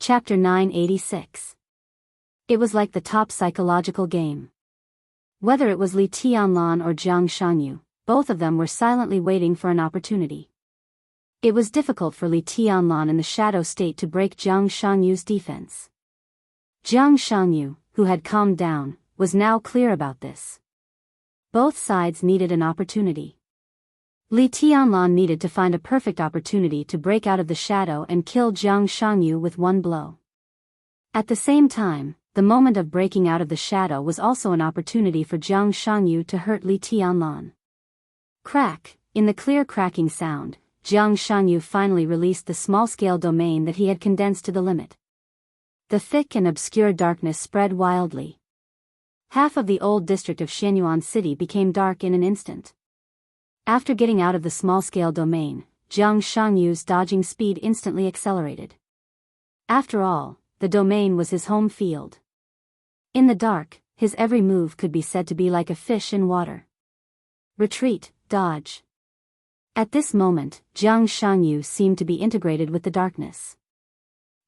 Chapter 986. It was like the top psychological game. Whether it was Li Tianlan or Jiang Shanyu, both of them were silently waiting for an opportunity. It was difficult for Li Tianlan in the shadow state to break Jiang Shanyu's defense. Jiang Shanyu, who had calmed down, was now clear about this. Both sides needed an opportunity. Li Tianlan needed to find a perfect opportunity to break out of the shadow and kill Jiang Shanyu with one blow. At the same time, the moment of breaking out of the shadow was also an opportunity for Jiang Shanyu to hurt Li Tianlan. Crack, in the clear cracking sound, Jiang Shanyu finally released the small-scale domain that he had condensed to the limit. The thick and obscure darkness spread wildly. Half of the old district of Xianyuan City became dark in an instant. After getting out of the small-scale domain, Jiang Shanyu's dodging speed instantly accelerated. After all, the domain was his home field. In the dark, his every move could be said to be like a fish in water. Retreat, dodge. At this moment, Jiang Shanyu seemed to be integrated with the darkness.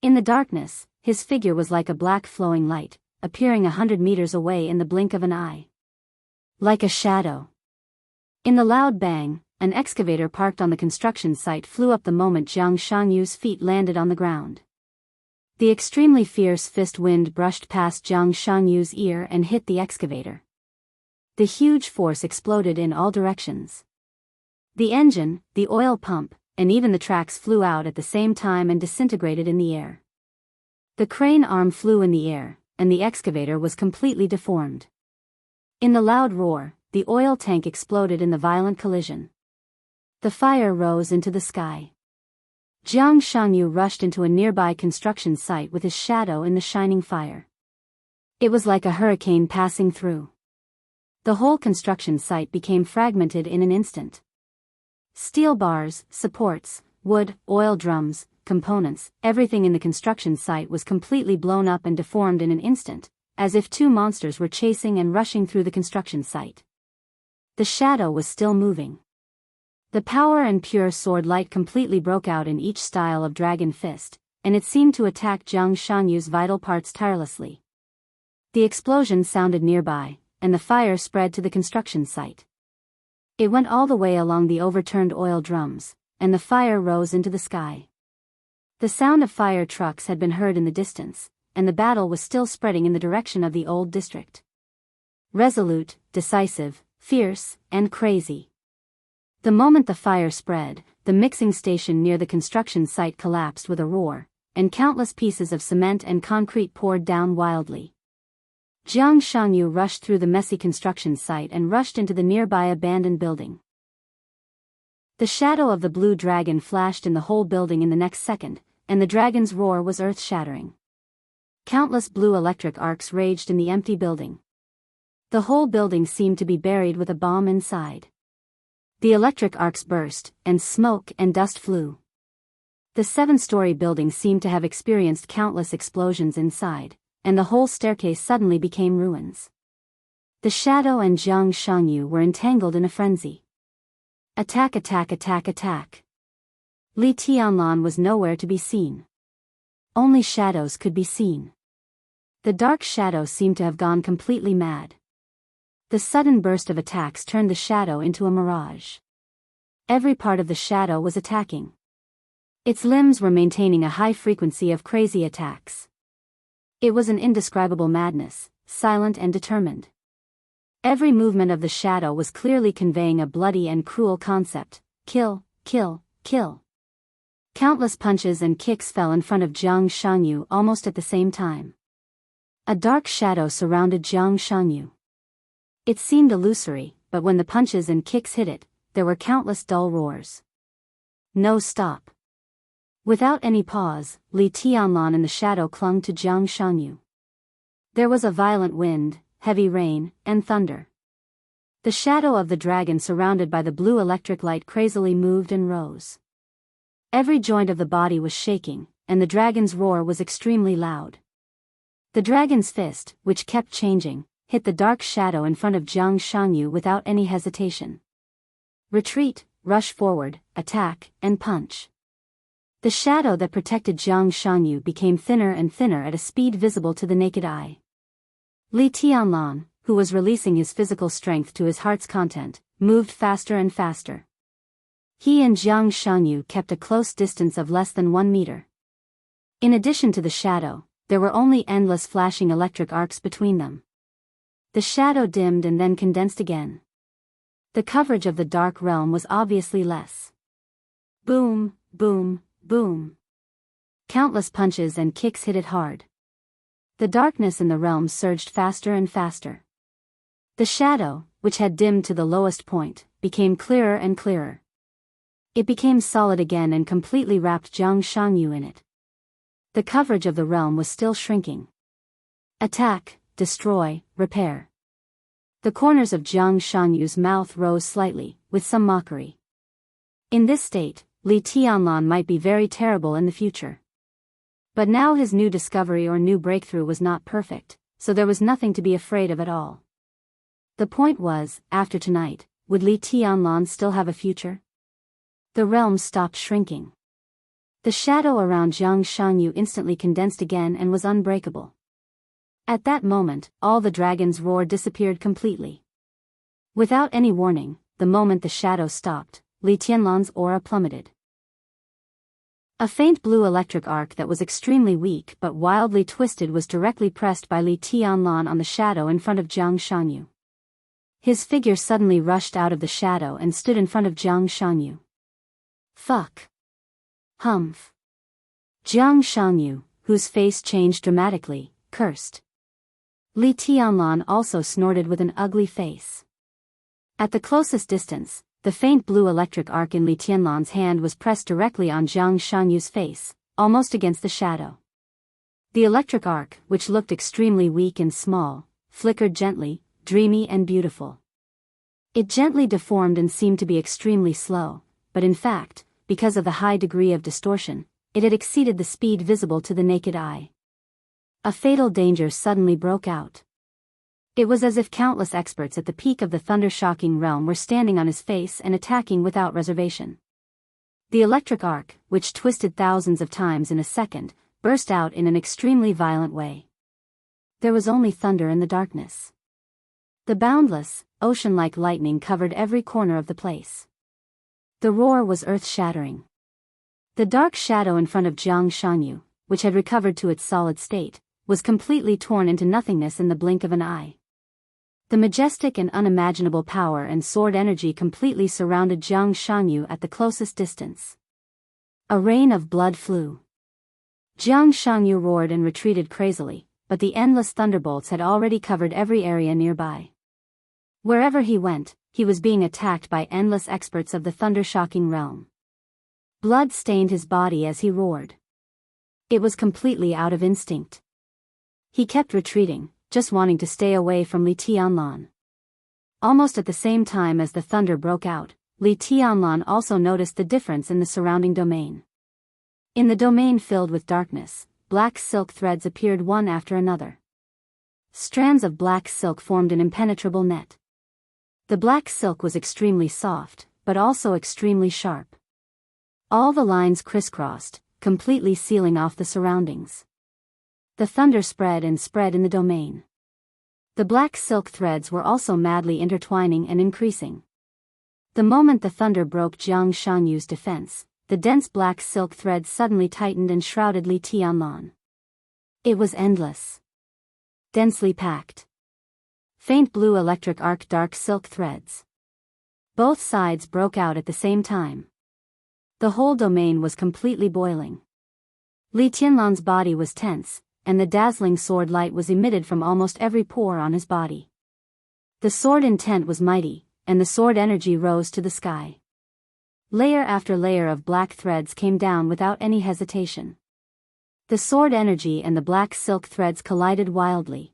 In the darkness, his figure was like a black flowing light, appearing 100 meters away in the blink of an eye. Like a shadow. In the loud bang, an excavator parked on the construction site flew up the moment Jiang Shanyu's feet landed on the ground. The extremely fierce fist wind brushed past Jiang Shanyu's ear and hit the excavator. The huge force exploded in all directions. The engine, the oil pump, and even the tracks flew out at the same time and disintegrated in the air. The crane arm flew in the air, and the excavator was completely deformed. In the loud roar, the oil tank exploded in the violent collision. The fire rose into the sky. Jiang Shanyu rushed into a nearby construction site with his shadow in the shining fire. It was like a hurricane passing through. The whole construction site became fragmented in an instant. Steel bars, supports, wood, oil drums, components, everything in the construction site was completely blown up and deformed in an instant, as if two monsters were chasing and rushing through the construction site. The shadow was still moving. The power and pure sword light completely broke out in each style of dragon fist, and it seemed to attack Jiang Shanyu's vital parts tirelessly. The explosion sounded nearby, and the fire spread to the construction site. It went all the way along the overturned oil drums, and the fire rose into the sky. The sound of fire trucks had been heard in the distance, and the battle was still spreading in the direction of the old district. Resolute, decisive, fierce, and crazy. The moment the fire spread, the mixing station near the construction site collapsed with a roar, and countless pieces of cement and concrete poured down wildly. Jiang Shanyu rushed through the messy construction site and rushed into the nearby abandoned building. The shadow of the blue dragon flashed in the whole building in the next second, and the dragon's roar was earth-shattering. Countless blue electric arcs raged in the empty building. The whole building seemed to be buried with a bomb inside. The electric arcs burst, and smoke and dust flew. The 7-story building seemed to have experienced countless explosions inside, and the whole staircase suddenly became ruins. The shadow and Jiang Shanyu were entangled in a frenzy. Attack, attack, attack, attack. Li Tianlan was nowhere to be seen. Only shadows could be seen. The dark shadow seemed to have gone completely mad. The sudden burst of attacks turned the shadow into a mirage. Every part of the shadow was attacking. Its limbs were maintaining a high frequency of crazy attacks. It was an indescribable madness, silent and determined. Every movement of the shadow was clearly conveying a bloody and cruel concept: kill, kill, kill. Countless punches and kicks fell in front of Jiang Shanyu almost at the same time. A dark shadow surrounded Jiang Shanyu. It seemed illusory, but when the punches and kicks hit it, there were countless dull roars. No stop. Without any pause, Li Tianlan in the shadow clung to Jiang Shanyu. There was a violent wind, heavy rain, and thunder. The shadow of the dragon surrounded by the blue electric light crazily moved and rose. Every joint of the body was shaking, and the dragon's roar was extremely loud. The dragon's fist, which kept changing, hit the dark shadow in front of Jiang Shanyu without any hesitation. Retreat, rush forward, attack, and punch. The shadow that protected Jiang Shanyu became thinner and thinner at a speed visible to the naked eye. Li Tianlan, who was releasing his physical strength to his heart's content, moved faster and faster. He and Jiang Shanyu kept a close distance of less than 1 meter. In addition to the shadow, there were only endless flashing electric arcs between them. The shadow dimmed and then condensed again. The coverage of the dark realm was obviously less. Boom, boom, boom. Countless punches and kicks hit it hard. The darkness in the realm surged faster and faster. The shadow, which had dimmed to the lowest point, became clearer and clearer. It became solid again and completely wrapped Jiang Shanyu in it. The coverage of the realm was still shrinking. Attack, destroy, repair. The corners of Jiang Shanyu's mouth rose slightly, with some mockery. In this state, Li Tianlan might be very terrible in the future. But now his new discovery or new breakthrough was not perfect, so there was nothing to be afraid of at all. The point was, after tonight, would Li Tianlan still have a future? The realm stopped shrinking. The shadow around Jiang Shanyu instantly condensed again and was unbreakable. At that moment, all the dragon's roar disappeared completely. Without any warning, the moment the shadow stopped, Li Tianlan's aura plummeted. A faint blue electric arc that was extremely weak but wildly twisted was directly pressed by Li Tianlan on the shadow in front of Jiang Shanyu. His figure suddenly rushed out of the shadow and stood in front of Jiang Shanyu. Fuck. Humph. Jiang Shanyu, whose face changed dramatically, cursed. Li Tianlan also snorted with an ugly face. At the closest distance, the faint blue electric arc in Li Tianlan's hand was pressed directly on Jiang Shanyu's face, almost against the shadow. The electric arc, which looked extremely weak and small, flickered gently, dreamy and beautiful. It gently deformed and seemed to be extremely slow, but in fact, because of the high degree of distortion, it had exceeded the speed visible to the naked eye. A fatal danger suddenly broke out. It was as if countless experts at the peak of the thunder-shocking realm were standing on his face and attacking without reservation. The electric arc, which twisted thousands of times in a second, burst out in an extremely violent way. There was only thunder in the darkness. The boundless, ocean-like lightning covered every corner of the place. The roar was earth-shattering. The dark shadow in front of Jiang Shanyu, which had recovered to its solid state, was completely torn into nothingness in the blink of an eye. The majestic and unimaginable power and sword energy completely surrounded Jiang Shanyu at the closest distance. A rain of blood flew. Jiang Shanyu roared and retreated crazily, but the endless thunderbolts had already covered every area nearby. Wherever he went, he was being attacked by endless experts of the thunder-shocking realm. Blood stained his body as he roared. It was completely out of instinct. He kept retreating, just wanting to stay away from Li Tianlan. Almost at the same time as the thunder broke out, Li Tianlan also noticed the difference in the surrounding domain. In the domain filled with darkness, black silk threads appeared one after another. Strands of black silk formed an impenetrable net. The black silk was extremely soft, but also extremely sharp. All the lines crisscrossed, completely sealing off the surroundings. The thunder spread and spread in the domain. The black silk threads were also madly intertwining and increasing. The moment the thunder broke Jiang Shanyu's defense, the dense black silk threads suddenly tightened and shrouded Li Tianlan. It was endless. Densely packed. Faint blue electric arc dark silk threads. Both sides broke out at the same time. The whole domain was completely boiling. Li Tianlan's body was tense, and the dazzling sword light was emitted from almost every pore on his body. The sword intent was mighty, and the sword energy rose to the sky. Layer after layer of black threads came down without any hesitation. The sword energy and the black silk threads collided wildly.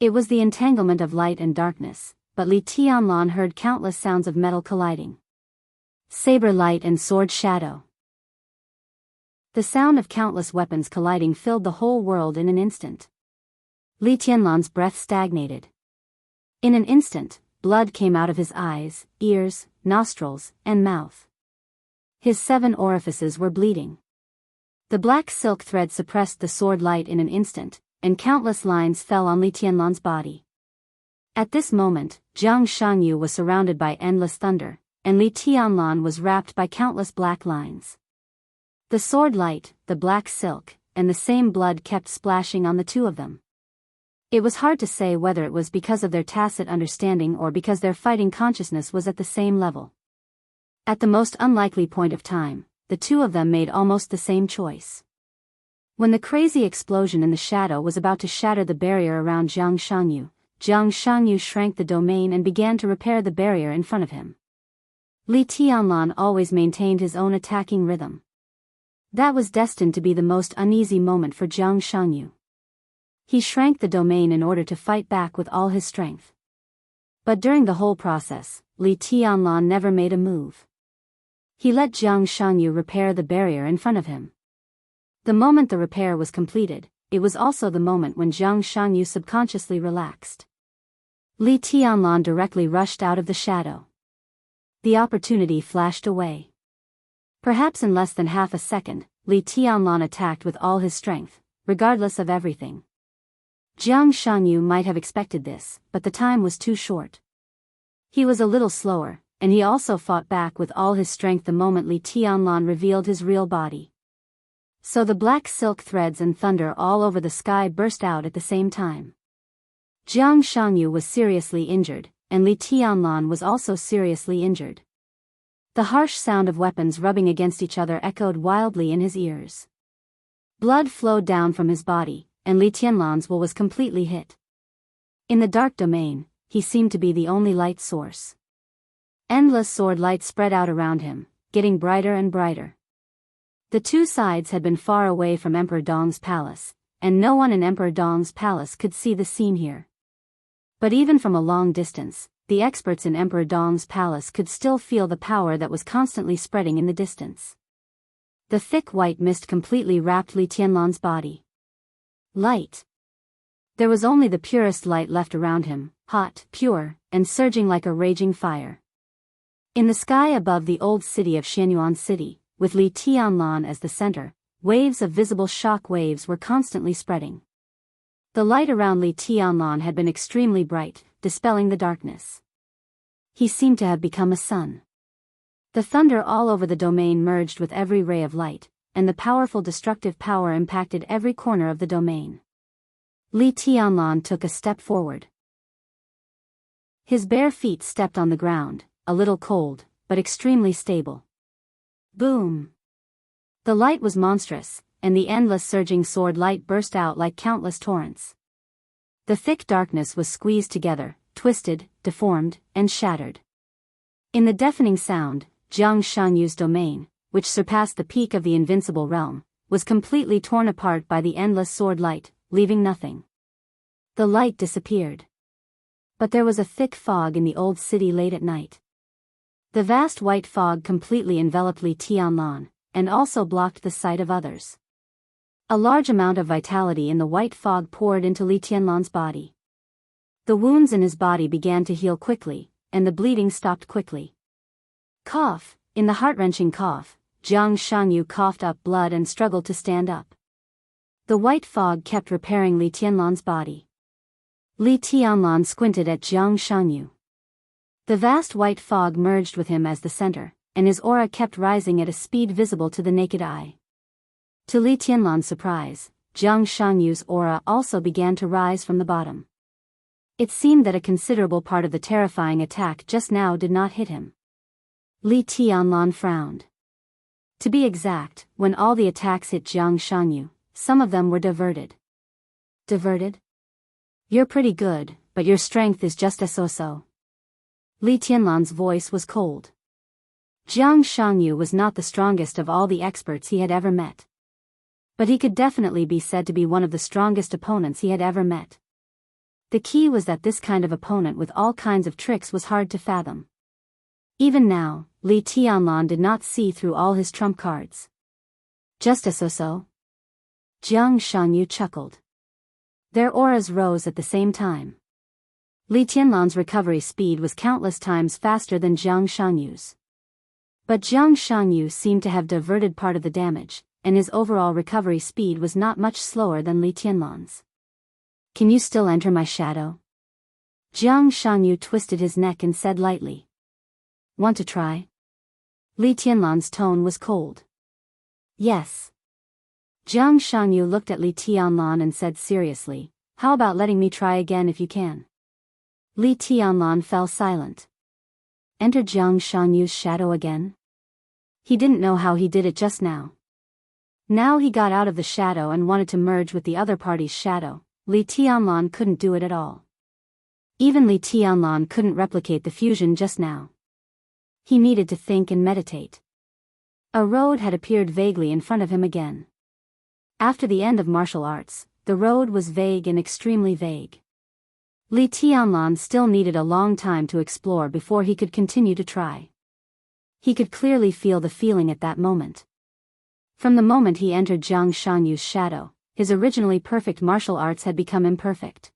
It was the entanglement of light and darkness, but Li Tianlan heard countless sounds of metal colliding. Saber light and sword shadow. The sound of countless weapons colliding filled the whole world in an instant. Li Tianlan's breath stagnated. In an instant, blood came out of his eyes, ears, nostrils, and mouth. His 7 orifices were bleeding. The black silk thread suppressed the sword light in an instant, and countless lines fell on Li Tianlan's body. At this moment, Jiang Shanyu was surrounded by endless thunder, and Li Tianlan was wrapped by countless black lines. The sword light, the black silk, and the same blood kept splashing on the two of them. It was hard to say whether it was because of their tacit understanding or because their fighting consciousness was at the same level. At the most unlikely point of time, the two of them made almost the same choice. When the crazy explosion in the shadow was about to shatter the barrier around Jiang Shanyu shrank the domain and began to repair the barrier in front of him. Li Tianlan always maintained his own attacking rhythm. That was destined to be the most uneasy moment for Jiang Shanyu. He shrank the domain in order to fight back with all his strength. But during the whole process, Li Tianlan never made a move. He let Jiang Shanyu repair the barrier in front of him. The moment the repair was completed, it was also the moment when Jiang Shanyu subconsciously relaxed. Li Tianlan directly rushed out of the shadow. The opportunity flashed away. Perhaps in less than half a second, Li Tianlan attacked with all his strength, regardless of everything. Jiang Shanyu might have expected this, but the time was too short. He was a little slower, and he also fought back with all his strength the moment Li Tianlan revealed his real body. So the black silk threads and thunder all over the sky burst out at the same time. Jiang Shanyu was seriously injured, and Li Tianlan was also seriously injured. The harsh sound of weapons rubbing against each other echoed wildly in his ears. Blood flowed down from his body, and Li Tianlan's will was completely hit. In the dark domain, he seemed to be the only light source. Endless sword light spread out around him, getting brighter and brighter. The two sides had been far away from Emperor Dong's palace, and no one in Emperor Dong's palace could see the scene here. But even from a long distance, the experts in Emperor Dong's palace could still feel the power that was constantly spreading in the distance. The thick white mist completely wrapped Li Tianlan's body. Light. There was only the purest light left around him, hot, pure, and surging like a raging fire. In the sky above the old city of Xianyuan City, with Li Tianlan as the center, waves of visible shock waves were constantly spreading. The light around Li Tianlan had been extremely bright, dispelling the darkness. He seemed to have become a sun. The thunder all over the domain merged with every ray of light, and the powerful destructive power impacted every corner of the domain. Li Tianlan took a step forward. His bare feet stepped on the ground, a little cold, but extremely stable. Boom! The light was monstrous, and the endless surging sword light burst out like countless torrents. The thick darkness was squeezed together, twisted, deformed, and shattered. In the deafening sound, Jiang Shanyu's domain, which surpassed the peak of the invincible realm, was completely torn apart by the endless sword light, leaving nothing. The light disappeared. But there was a thick fog in the old city late at night. The vast white fog completely enveloped Li Tianlan, and also blocked the sight of others. A large amount of vitality in the white fog poured into Li Tianlan's body. The wounds in his body began to heal quickly, and the bleeding stopped quickly. Cough! In the heart-wrenching cough, Jiang Shanyu coughed up blood and struggled to stand up. The white fog kept repairing Li Tianlan's body. Li Tianlan squinted at Jiang Shanyu. The vast white fog merged with him as the center, and his aura kept rising at a speed visible to the naked eye. To Li Tianlan's surprise, Jiang Shanyu's aura also began to rise from the bottom. It seemed that a considerable part of the terrifying attack just now did not hit him. Li Tianlan frowned. To be exact, when all the attacks hit Jiang Shanyu, some of them were diverted. Diverted? You're pretty good, but your strength is just a so-so. Li Tianlan's voice was cold. Jiang Shanyu was not the strongest of all the experts he had ever met. But he could definitely be said to be one of the strongest opponents he had ever met. The key was that this kind of opponent with all kinds of tricks was hard to fathom. Even now, Li Tianlan did not see through all his trump cards. Just a so-so? Jiang Shanyu chuckled. Their auras rose at the same time. Li Tianlan's recovery speed was countless times faster than Jiang Shanyu's. But Jiang Shanyu seemed to have diverted part of the damage, and his overall recovery speed was not much slower than Li Tianlan's. Can you still enter my shadow? Jiang Shanyu twisted his neck and said lightly. Want to try? Li Tianlan's tone was cold. Yes. Jiang Shanyu looked at Li Tianlan and said seriously, how about letting me try again if you can? Li Tianlan fell silent. Enter Jiang Shanyu's shadow again? He didn't know how he did it just now. Now he got out of the shadow and wanted to merge with the other party's shadow. Li Tianlan couldn't do it at all. Even Li Tianlan couldn't replicate the fusion just now. He needed to think and meditate. A road had appeared vaguely in front of him again. After the end of martial arts, the road was vague and extremely vague. Li Tianlan still needed a long time to explore before he could continue to try. He could clearly feel the feeling at that moment. From the moment he entered Jiang Shanyu's shadow, his originally perfect martial arts had become imperfect.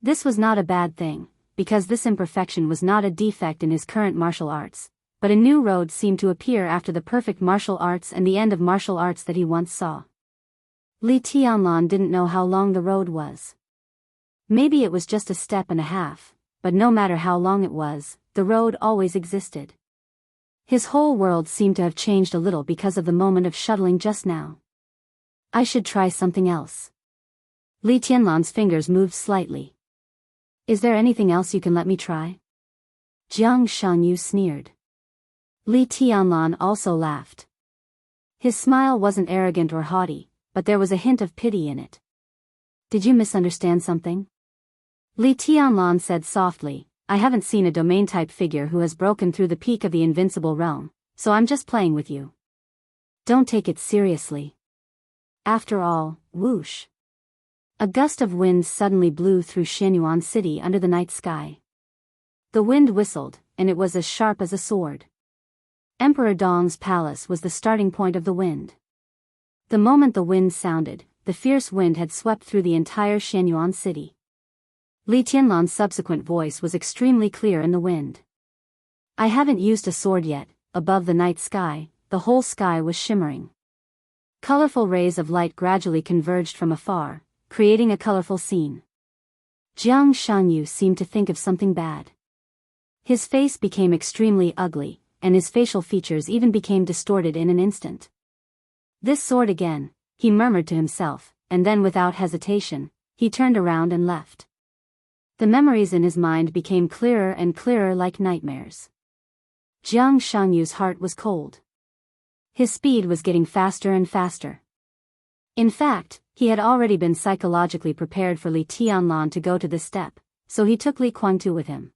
This was not a bad thing, because this imperfection was not a defect in his current martial arts, but a new road seemed to appear after the perfect martial arts and the end of martial arts that he once saw. Li Tianlan didn't know how long the road was. Maybe it was just a step and a half, but no matter how long it was, the road always existed. His whole world seemed to have changed a little because of the moment of shuttling just now. I should try something else. Li Tianlan's fingers moved slightly. Is there anything else you can let me try? Jiang Shanyu sneered. Li Tianlan also laughed. His smile wasn't arrogant or haughty, but there was a hint of pity in it. Did you misunderstand something? Li Tianlan said softly, I haven't seen a domain-type figure who has broken through the peak of the invincible realm, so I'm just playing with you. Don't take it seriously. After all, whoosh. A gust of wind suddenly blew through Xianyuan City under the night sky. The wind whistled, and it was as sharp as a sword. Emperor Dong's palace was the starting point of the wind. The moment the wind sounded, the fierce wind had swept through the entire Xianyuan City. Li Tianlan's subsequent voice was extremely clear in the wind. I haven't used a sword yet. Above the night sky, the whole sky was shimmering. Colorful rays of light gradually converged from afar, creating a colorful scene. Jiang Shanyu seemed to think of something bad. His face became extremely ugly, and his facial features even became distorted in an instant. This sword again, he murmured to himself, and then without hesitation, he turned around and left. The memories in his mind became clearer and clearer like nightmares. Jiang Shanyu's heart was cold. His speed was getting faster and faster. In fact, he had already been psychologically prepared for Li Tianlan to go to this step, so he took Li Guangtu with him.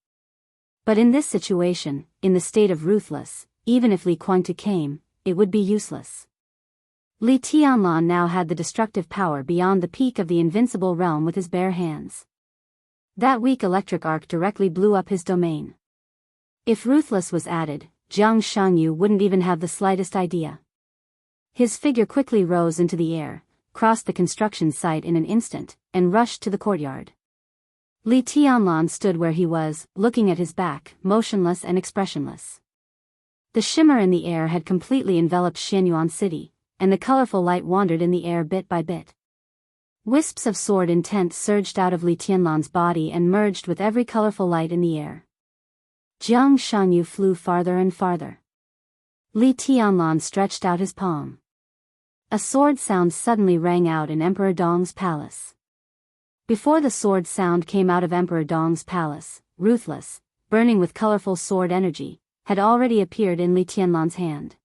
But in this situation, in the state of ruthless, even if Li Guangtu came, it would be useless. Li Tianlan now had the destructive power beyond the peak of the invincible realm with his bare hands. That weak electric arc directly blew up his domain. If ruthless was added, Jiang Shanyu wouldn't even have the slightest idea. His figure quickly rose into the air, crossed the construction site in an instant, and rushed to the courtyard. Li Tianlan stood where he was, looking at his back, motionless and expressionless. The shimmer in the air had completely enveloped Xianyuan City, and the colorful light wandered in the air bit by bit. Wisps of sword intent surged out of Li Tianlan's body and merged with every colorful light in the air. Jiang Shanyu flew farther and farther. Li Tianlan stretched out his palm. A sword sound suddenly rang out in Emperor Dong's palace. Before the sword sound came out of Emperor Dong's palace, ruthless, burning with colorful sword energy, had already appeared in Li Tianlan's hand.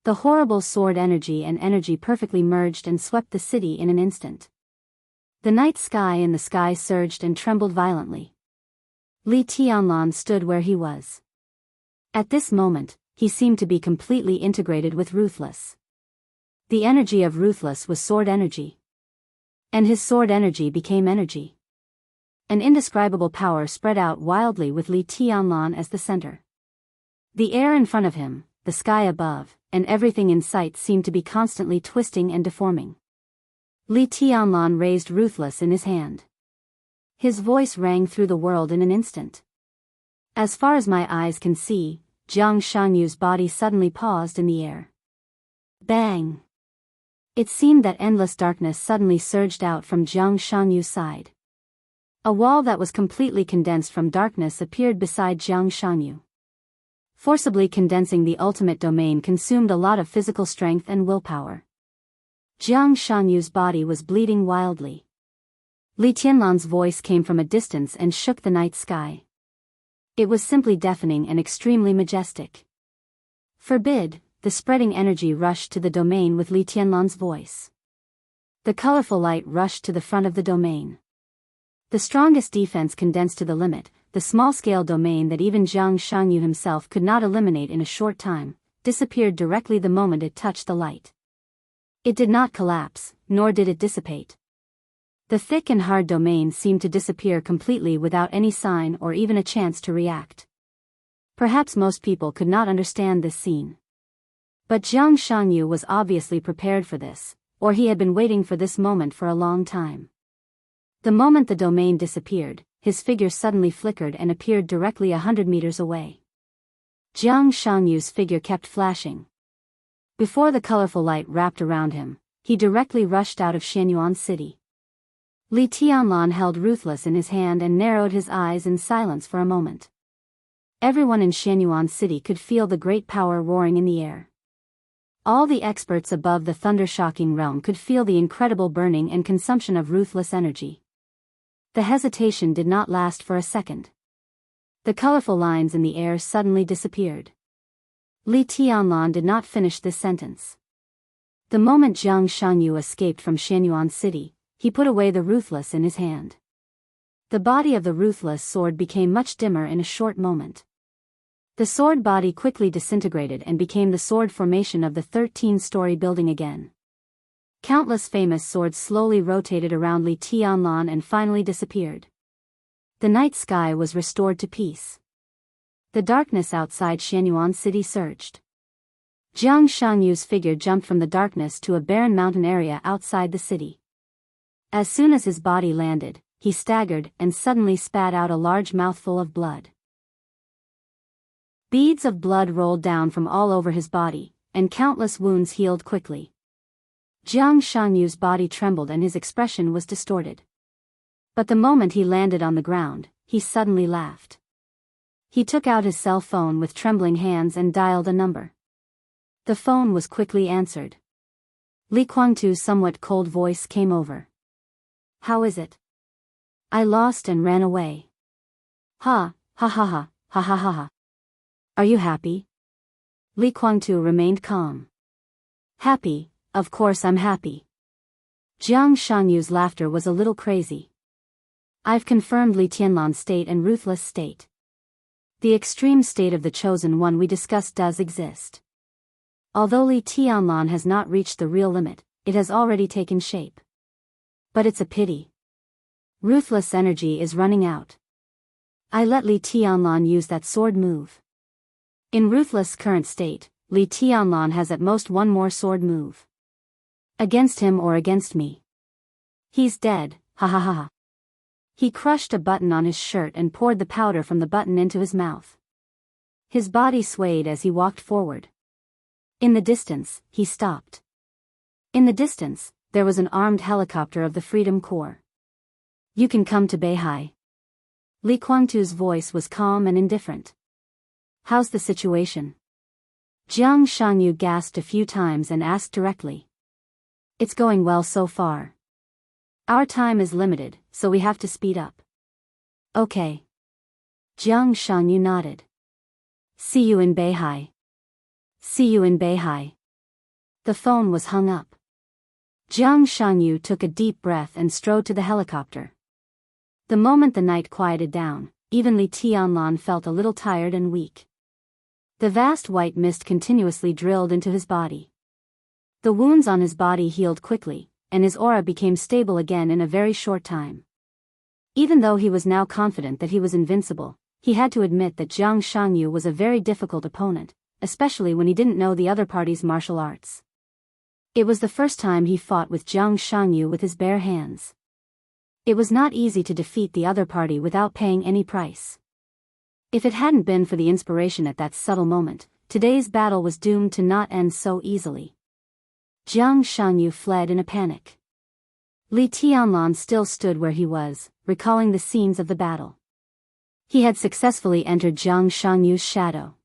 The horrible sword energy and energy perfectly merged and swept the city in an instant. The night sky and the sky surged and trembled violently. Li Tianlan stood where he was. At this moment, he seemed to be completely integrated with Ruthless. The energy of Ruthless was sword energy. And his sword energy became energy. An indescribable power spread out wildly with Li Tianlan as the center. The air in front of him, the sky above, and everything in sight seemed to be constantly twisting and deforming. Li Tianlan raised Ruthless in his hand. His voice rang through the world in an instant. As far as my eyes can see, Jiang Shangyu's body suddenly paused in the air. Bang! It seemed that endless darkness suddenly surged out from Jiang Shangyu's side. A wall that was completely condensed from darkness appeared beside Jiang Shanyu. Forcibly condensing the ultimate domain consumed a lot of physical strength and willpower. Jiang Shanyu's body was bleeding wildly. Li Tianlan's voice came from a distance and shook the night sky. It was simply deafening and extremely majestic. Forbid, the spreading energy rushed to the domain with Li Tianlan's voice. The colorful light rushed to the front of the domain. The strongest defense condensed to the limit, the small-scale domain that even Jiang Shanyu himself could not eliminate in a short time, disappeared directly the moment it touched the light. It did not collapse, nor did it dissipate. The thick and hard domain seemed to disappear completely without any sign or even a chance to react. Perhaps most people could not understand this scene. But Jiang Shanyu was obviously prepared for this, or he had been waiting for this moment for a long time. The moment the domain disappeared, his figure suddenly flickered and appeared directly 100 meters away. Jiang Shanyu's figure kept flashing. Before the colorful light wrapped around him, he directly rushed out of Xianyuan City. Li Tianlan held Ruthless in his hand and narrowed his eyes in silence for a moment. Everyone in Xianyuan City could feel the great power roaring in the air. All the experts above the thunder-shocking realm could feel the incredible burning and consumption of ruthless energy. The hesitation did not last for a second. The colorful lines in the air suddenly disappeared. Li Tianlan did not finish this sentence. The moment Jiang Shanyu escaped from Xianyuan City, he put away the Ruthless in his hand. The body of the Ruthless sword became much dimmer in a short moment. The sword body quickly disintegrated and became the sword formation of the 13-story building again. Countless famous swords slowly rotated around Li Tianlan and finally disappeared. The night sky was restored to peace. The darkness outside Xianyuan City surged. Jiang Shanyu's figure jumped from the darkness to a barren mountain area outside the city. As soon as his body landed, he staggered and suddenly spat out a large mouthful of blood. Beads of blood rolled down from all over his body, and countless wounds healed quickly. Jiang Shanyu's body trembled and his expression was distorted. But the moment he landed on the ground, he suddenly laughed. He took out his cell phone with trembling hands and dialed a number. The phone was quickly answered. Li Guangtu's somewhat cold voice came over. "How is it?" "I lost and ran away." Ha ha ha ha ha ha ha ha. "Are you happy?" Li Guangtu remained calm. "Happy, of course I'm happy." Jiang Shanyu's laughter was a little crazy. "I've confirmed Li Tianlan's state and Ruthless state. The extreme state of the chosen one we discussed does exist. Although Li Tianlan has not reached the real limit, it has already taken shape. But it's a pity. Ruthless energy is running out. I let Li Tianlan use that sword move. In Ruthless' current state, Li Tianlan has at most one more sword move. Against him or against me. He's dead, ha ha ha ha." He crushed a button on his shirt and poured the powder from the button into his mouth. His body swayed as he walked forward. In the distance, he stopped. In the distance, there was an armed helicopter of the Freedom Corps. "You can come to Beihai." Li Guangtu's voice was calm and indifferent. "How's the situation?" Jiang Shanyu gasped a few times and asked directly. "It's going well so far. Our time is limited, so we have to speed up." "Okay." Jiang Shanyu nodded. "See you in Beihai." "See you in Beihai." The phone was hung up. Jiang Shanyu took a deep breath and strode to the helicopter. The moment the night quieted down, even Li Tianlan felt a little tired and weak. The vast white mist continuously drilled into his body. The wounds on his body healed quickly, and his aura became stable again in a very short time. Even though he was now confident that he was invincible, he had to admit that Jiang Shanyu was a very difficult opponent, especially when he didn't know the other party's martial arts. It was the first time he fought with Jiang Shanyu with his bare hands. It was not easy to defeat the other party without paying any price. If it hadn't been for the inspiration at that subtle moment, today's battle was doomed to not end so easily. Jiang Shanyu fled in a panic. Li Tianlan still stood where he was, recalling the scenes of the battle. He had successfully entered Jiang Shanyu's shadow.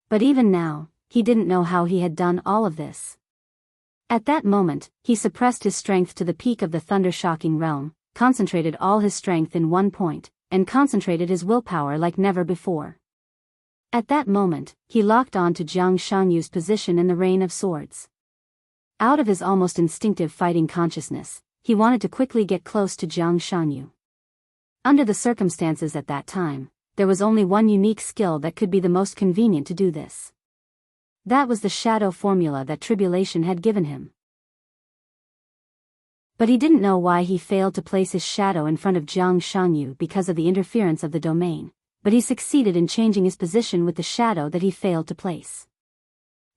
But even now, he didn't know how he had done all of this. At that moment, he suppressed his strength to the peak of the thunder-shocking realm, concentrated all his strength in one point, and concentrated his willpower like never before. At that moment, he locked on to Jiang Shanyu's position in the Rain of Swords. Out of his almost instinctive fighting consciousness, he wanted to quickly get close to Jiang Shanyu. Under the circumstances at that time, there was only one unique skill that could be the most convenient to do this. That was the shadow formula that tribulation had given him. But he didn't know why he failed to place his shadow in front of Jiang Shanyu because of the interference of the domain, but he succeeded in changing his position with the shadow that he failed to place.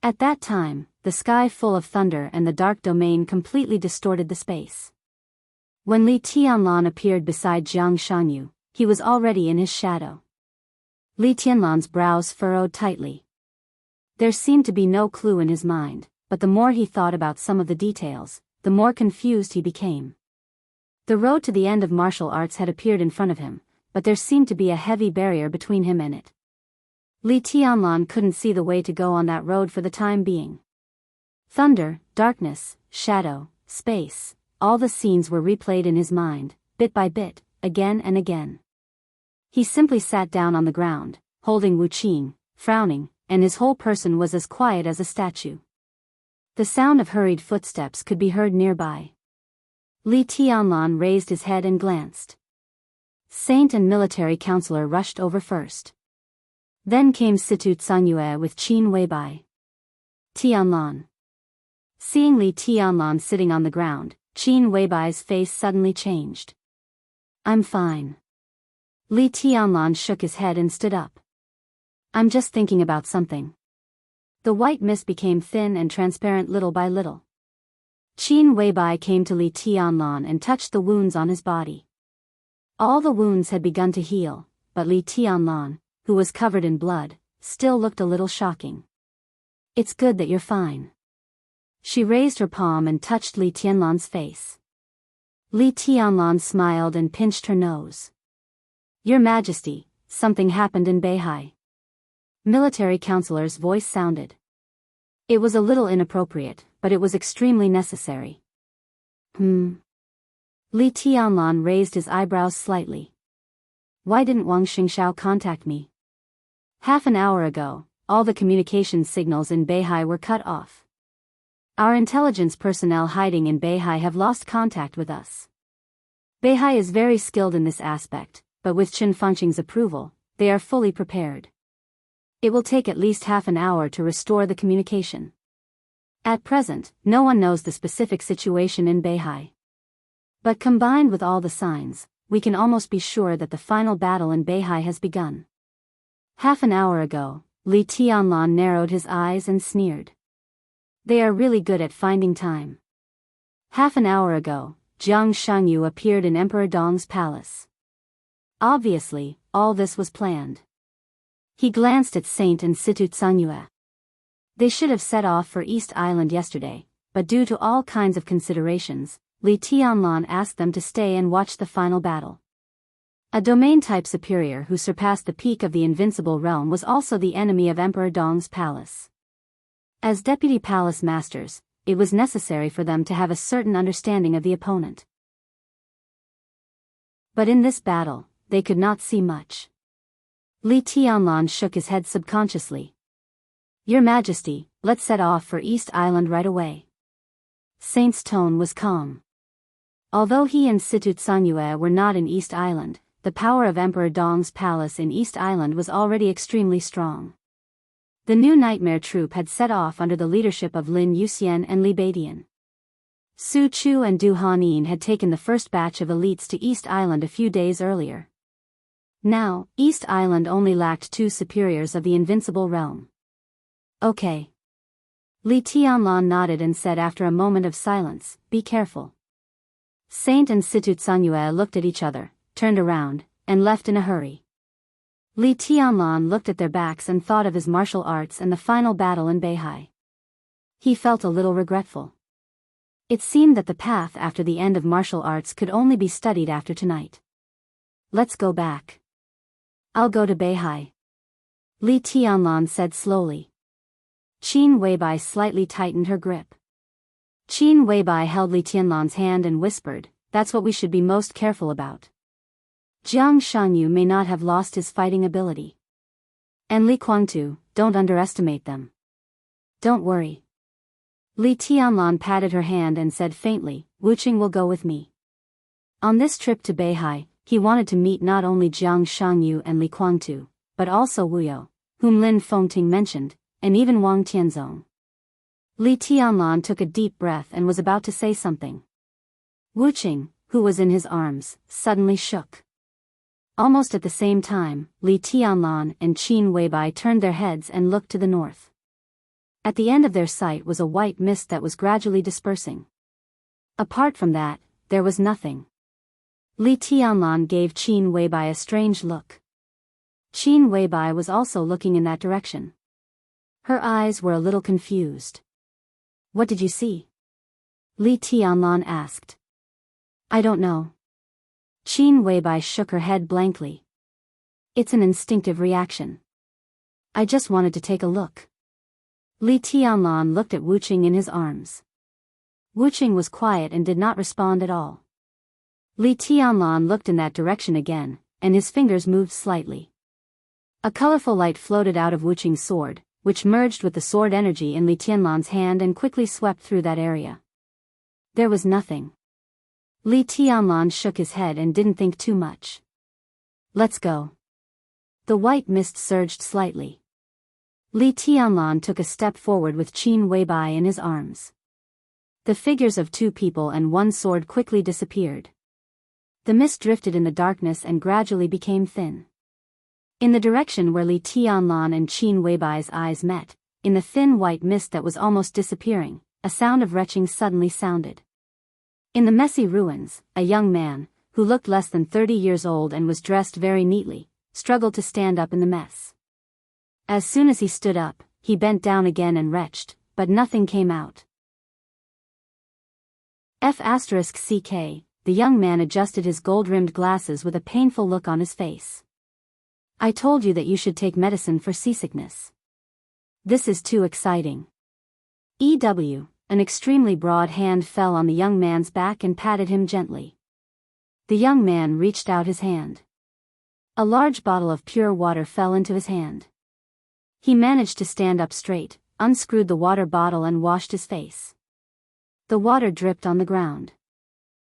At that time, the sky full of thunder and the dark domain completely distorted the space. When Li Tianlan appeared beside Jiang Shanyu, he was already in his shadow. Li Tianlan's brows furrowed tightly. There seemed to be no clue in his mind, but the more he thought about some of the details, the more confused he became. The road to the end of martial arts had appeared in front of him, but there seemed to be a heavy barrier between him and it. Li Tianlan couldn't see the way to go on that road for the time being. Thunder, darkness, shadow, space, all the scenes were replayed in his mind, bit by bit, again and again. He simply sat down on the ground, holding Wu Qing, frowning, and his whole person was as quiet as a statue. The sound of hurried footsteps could be heard nearby. Li Tianlan raised his head and glanced. Saint and military counselor rushed over first. Then came Situ Tsanyue with Qin Weibai. Tianlan. Seeing Li Tianlan sitting on the ground, Qin Weibai's face suddenly changed. I'm fine. Li Tianlan shook his head and stood up. I'm just thinking about something. The white mist became thin and transparent little by little. Qin Weibai came to Li Tianlan and touched the wounds on his body. All the wounds had begun to heal, but Li Tianlan, who was covered in blood, still looked a little shocking. It's good that you're fine. She raised her palm and touched Li Tianlan's face. Li Tianlan smiled and pinched her nose. Your Majesty, something happened in Beihai. Military counselor's voice sounded. It was a little inappropriate, but it was extremely necessary. Li Tianlan raised his eyebrows slightly. Why didn't Wang Xingxiao contact me? Half an hour ago, all the communication signals in Beihai were cut off. Our intelligence personnel hiding in Beihai have lost contact with us. Beihai is very skilled in this aspect, but with Qin Fengqing's approval, they are fully prepared. It will take at least half an hour to restore the communication. At present, no one knows the specific situation in Beihai. But combined with all the signs, we can almost be sure that the final battle in Beihai has begun. Half an hour ago, Li Tianlan narrowed his eyes and sneered. They are really good at finding time. Half an hour ago, Jiang Shanyu appeared in Emperor Dong's palace. Obviously, all this was planned. He glanced at Saint and Situ Tsanyue. They should have set off for East Island yesterday, but due to all kinds of considerations, Li Tianlan asked them to stay and watch the final battle. A domain-type superior who surpassed the peak of the invincible realm was also the enemy of Emperor Dong's palace. As deputy palace masters, it was necessary for them to have a certain understanding of the opponent. But in this battle, they could not see much. Li Tianlan shook his head subconsciously. Your Majesty, let's set off for East Island right away. Saint's tone was calm. Although he and Situ Tsanyue were not in East Island, the power of Emperor Dong's palace in East Island was already extremely strong. The new nightmare troop had set off under the leadership of Lin Yuxian and Li Beidian. Su Chu and Du Hanin had taken the first batch of elites to East Island a few days earlier. Now, East Island only lacked 2 superiors of the invincible realm. Okay. Li Tianlan nodded and said after a moment of silence, be careful. Saint and Situ Tsanyue looked at each other, turned around, and left in a hurry. Li Tianlan looked at their backs and thought of his martial arts and the final battle in Beihai. He felt a little regretful. It seemed that the path after the end of martial arts could only be studied after tonight. Let's go back. I'll go to Beihai. Li Tianlan said slowly. Qin Weibai slightly tightened her grip. Qin Weibai held Li Tianlan's hand and whispered, "That's what we should be most careful about. Xianxia may not have lost his fighting ability. And Li Kuangtu, don't underestimate them. Don't worry." Li Tianlan patted her hand and said faintly, "Wuqing will go with me." On this trip to Beihai, he wanted to meet not only Jianghu and Li Kuangtu, but also Wu You, whom Lin Fengting mentioned, and even Wang Tianzong. Li Tianlan took a deep breath and was about to say something. Wuqing, who was in his arms, suddenly shook. Almost at the same time, Li Tianlan and Qin Weibai turned their heads and looked to the north. At the end of their sight was a white mist that was gradually dispersing. Apart from that, there was nothing. Li Tianlan gave Qin Weibai a strange look. Qin Weibai was also looking in that direction. Her eyes were a little confused. "What did you see?" Li Tianlan asked. "I don't know." Qin Weibai shook her head blankly. "It's an instinctive reaction. I just wanted to take a look." Li Tianlan looked at Wuqing in his arms. Wuqing was quiet and did not respond at all. Li Tianlan looked in that direction again, and his fingers moved slightly. A colorful light floated out of Wuqing's sword, which merged with the sword energy in Li Tianlan's hand and quickly swept through that area. There was nothing. Li Tianlan shook his head and didn't think too much. "Let's go." The white mist surged slightly. Li Tianlan took a step forward with Qin Weibai in his arms. The figures of two people and one sword quickly disappeared. The mist drifted in the darkness and gradually became thin. In the direction where Li Tianlan and Qin Weibai's eyes met, in the thin white mist that was almost disappearing, a sound of retching suddenly sounded. In the messy ruins, a young man, who looked less than 30 years old and was dressed very neatly, struggled to stand up in the mess. As soon as he stood up, he bent down again and retched, but nothing came out. F***CK, the young man adjusted his gold-rimmed glasses with a painful look on his face. "I told you that you should take medicine for seasickness. This is too exciting." An extremely broad hand fell on the young man's back and patted him gently. The young man reached out his hand. A large bottle of pure water fell into his hand. He managed to stand up straight, unscrewed the water bottle and washed his face. The water dripped on the ground.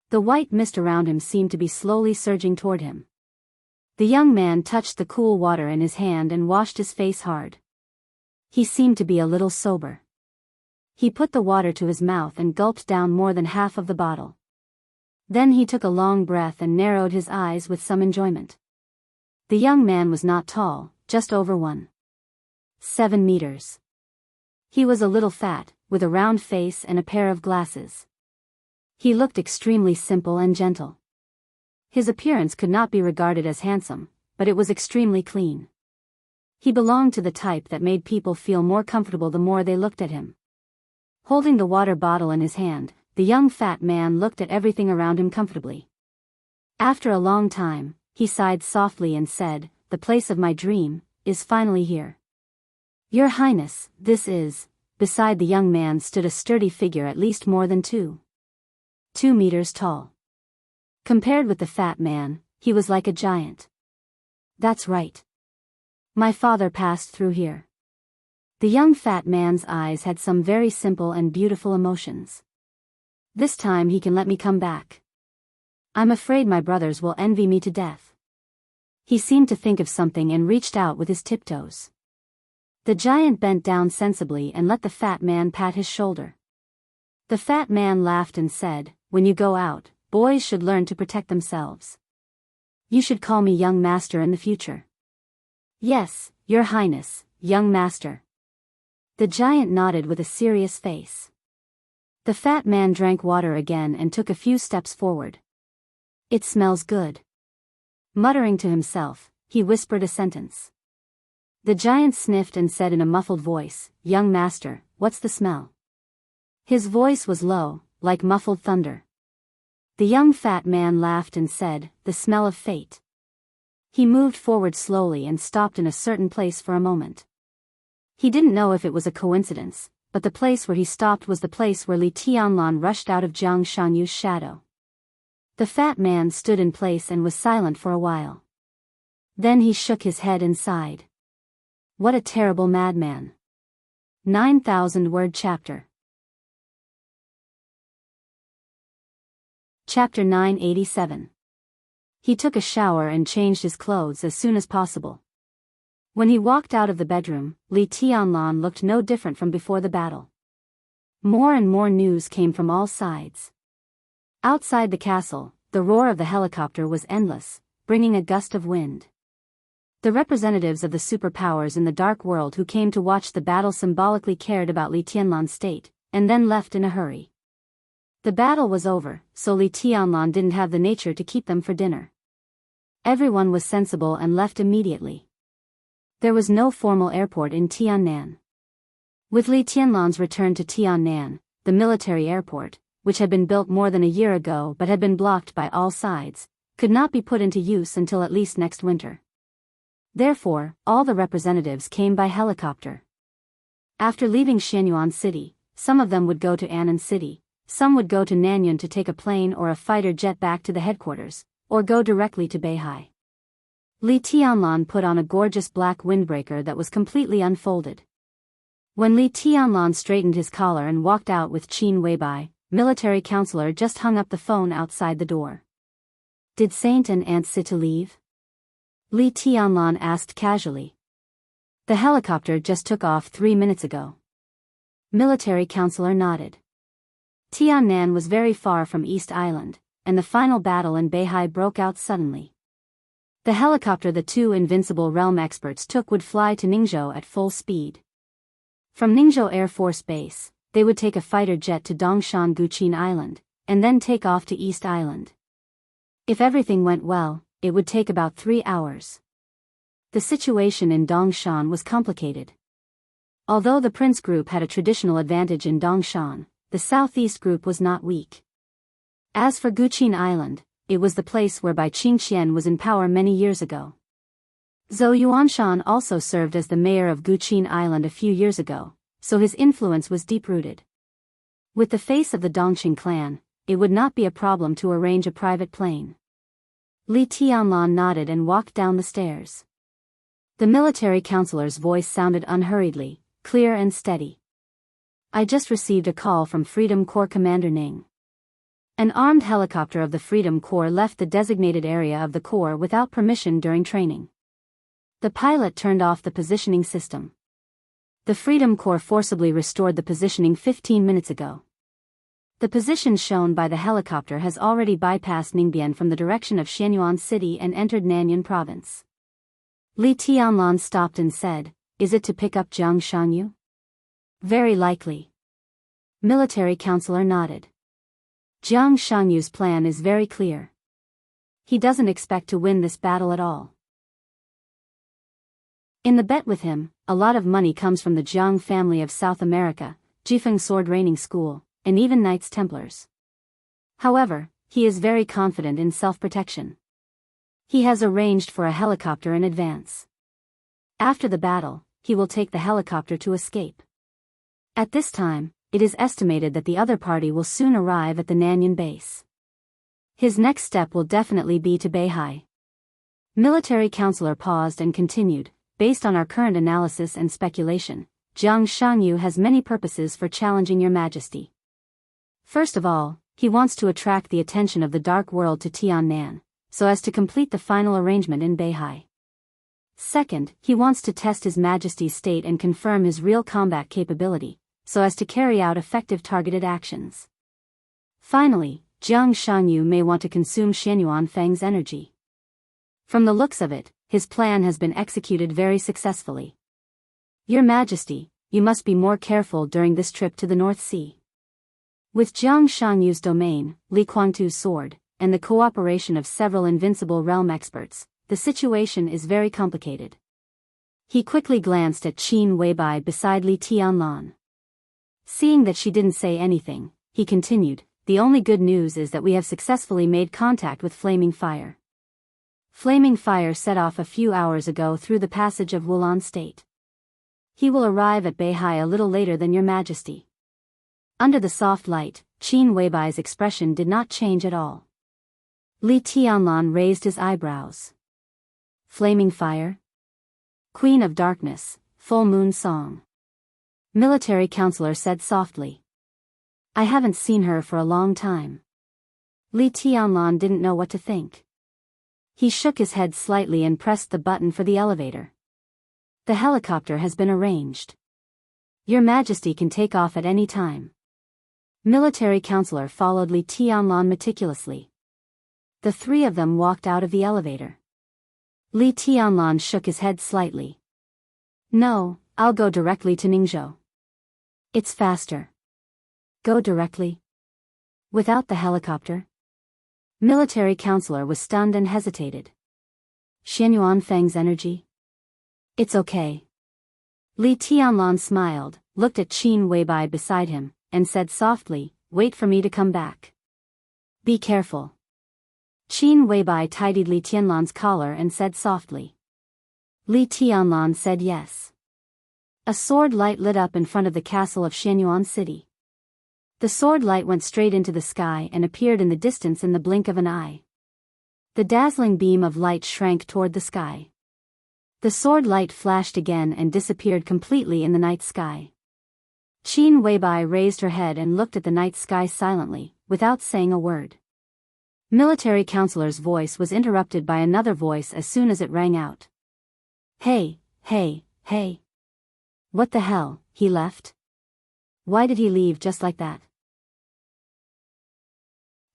The white mist around him seemed to be slowly surging toward him. The young man touched the cool water in his hand and washed his face hard. He seemed to be a little sober. He put the water to his mouth and gulped down more than half of the bottle. Then he took a long breath and narrowed his eyes with some enjoyment. The young man was not tall, just over 1.7 meters. He was a little fat, with a round face and a pair of glasses. He looked extremely simple and gentle. His appearance could not be regarded as handsome, but it was extremely clean. He belonged to the type that made people feel more comfortable the more they looked at him. Holding the water bottle in his hand, the young fat man looked at everything around him comfortably. After a long time, he sighed softly and said, "The place of my dream is finally here." "Your Highness, this is..." Beside the young man stood a sturdy figure at least more than 2 meters tall. Compared with the fat man, he was like a giant. "That's right. My father passed through here." The young fat man's eyes had some very simple and beautiful emotions. "This time he can let me come back. I'm afraid my brothers will envy me to death." He seemed to think of something and reached out with his tiptoes. The giant bent down sensibly and let the fat man pat his shoulder. The fat man laughed and said, "When you go out, boys should learn to protect themselves. You should call me young master in the future." "Yes, Your Highness, young master." The giant nodded with a serious face. The fat man drank water again and took a few steps forward. "It smells good." Muttering to himself, he whispered a sentence. The giant sniffed and said in a muffled voice, "Young master, what's the smell?" His voice was low, like muffled thunder. The young fat man laughed and said, "The smell of fate." He moved forward slowly and stopped in a certain place for a moment. He didn't know if it was a coincidence, but the place where he stopped was the place where Li Tianlan rushed out of Jiang Shanyu's shadow. The fat man stood in place and was silent for a while. Then he shook his head and sighed. What a terrible madman. 9,000-word chapter. Chapter 987. He took a shower and changed his clothes as soon as possible. When he walked out of the bedroom, Li Tianlan looked no different from before the battle. More and more news came from all sides. Outside the castle, the roar of the helicopter was endless, bringing a gust of wind. The representatives of the superpowers in the dark world who came to watch the battle symbolically cared about Li Tianlan's state, and then left in a hurry. The battle was over, so Li Tianlan didn't have the nature to keep them for dinner. Everyone was sensible and left immediately. There was no formal airport in Tiannan. With Li Tianlan's return to Tiannan, the military airport, which had been built more than a year ago but had been blocked by all sides, could not be put into use until at least next winter. Therefore, all the representatives came by helicopter. After leaving Xianyuan City, some of them would go to Annan City, some would go to Nanyuan to take a plane or a fighter jet back to the headquarters, or go directly to Beihai. Li Tianlan put on a gorgeous black windbreaker that was completely unfolded. When Li Tianlan straightened his collar and walked out with Qin Weibai, military counselor just hung up the phone outside the door. Did Saint and Aunt Sita leave? Li Tianlan asked casually. The helicopter just took off 3 minutes ago. Military counselor nodded. Tiannan was very far from East Island, and the final battle in Beihai broke out suddenly. The helicopter the two invincible realm experts took would fly to Ningzhou at full speed. From Ningzhou Air Force Base, they would take a fighter jet to Dongshan Guqin Island, and then take off to East Island. If everything went well, it would take about 3 hours. The situation in Dongshan was complicated. Although the Prince Group had a traditional advantage in Dongshan, the Southeast Group was not weak. As for Guqin Island, it was the place whereby Qing Qian was in power many years ago. Zhou Yuanshan also served as the mayor of Guqin Island a few years ago, so his influence was deep-rooted. With the face of the Dongqing clan, it would not be a problem to arrange a private plane. Li Tianlan nodded and walked down the stairs. The military counselor's voice sounded unhurriedly, clear and steady. I just received a call from Freedom Corps Commander Ning. An armed helicopter of the Freedom Corps left the designated area of the Corps without permission during training. The pilot turned off the positioning system. The Freedom Corps forcibly restored the positioning 15 minutes ago. The position shown by the helicopter has already bypassed Ningbian from the direction of Xianyuan City and entered Nanyuan Province. Li Tianlan stopped and said, "Is it to pick up Jiang Shanyu?" "Very likely." Military counselor nodded. Jiang Shanyu's plan is very clear. He doesn't expect to win this battle at all. In the bet with him, a lot of money comes from the Jiang family of South America, Jifeng Sword Training School, and even Knights Templars. However, he is very confident in self-protection. He has arranged for a helicopter in advance. After the battle, he will take the helicopter to escape. At this time, it is estimated that the other party will soon arrive at the Nanyuan base. His next step will definitely be to Beihai. Military counselor paused and continued, based on our current analysis and speculation, Jiang Shangyu has many purposes for challenging your majesty. First of all, he wants to attract the attention of the dark world to Tiannan, so as to complete the final arrangement in Beihai. Second, he wants to test his majesty's state and confirm his real combat capability, so as to carry out effective targeted actions. Finally, Jiang Shangyu may want to consume Xianyuan Feng's energy. From the looks of it, his plan has been executed very successfully. Your Majesty, you must be more careful during this trip to the North Sea. With Jiang Shangyu's domain, Li Kuangtu's sword, and the cooperation of several invincible realm experts, the situation is very complicated. He quickly glanced at Qin Weibai beside Li Tianlan. Seeing that she didn't say anything, he continued, the only good news is that we have successfully made contact with Flaming Fire. Flaming Fire set off a few hours ago through the passage of Wulan State. He will arrive at Beihai a little later than your majesty. Under the soft light, Qin Weibai's expression did not change at all. Li Tianlan raised his eyebrows. Flaming Fire? Queen of Darkness, Full Moon Song. Military Counselor said softly. I haven't seen her for a long time. Li Tianlan didn't know what to think. He shook his head slightly and pressed the button for the elevator. The helicopter has been arranged. Your Majesty can take off at any time. Military Counselor followed Li Tianlan meticulously. The three of them walked out of the elevator. Li Tianlan shook his head slightly. No, I'll go directly to Ningzhou. It's faster. Go directly? Without the helicopter? Military Counselor was stunned and hesitated. Xianyuan Feng's energy? It's okay. Li Tianlan smiled, looked at Qin Weibai beside him, and said softly, wait for me to come back. Be careful. Qin Weibai tidied Li Tianlan's collar and said softly. Li Tianlan said yes. A sword light lit up in front of the castle of Xianyuan City. The sword light went straight into the sky and appeared in the distance in the blink of an eye. The dazzling beam of light shrank toward the sky. The sword light flashed again and disappeared completely in the night sky. Qin Weibai raised her head and looked at the night sky silently, without saying a word. Military Counselor's voice was interrupted by another voice as soon as it rang out. Hey, hey, hey. What the hell, he left? Why did he leave just like that?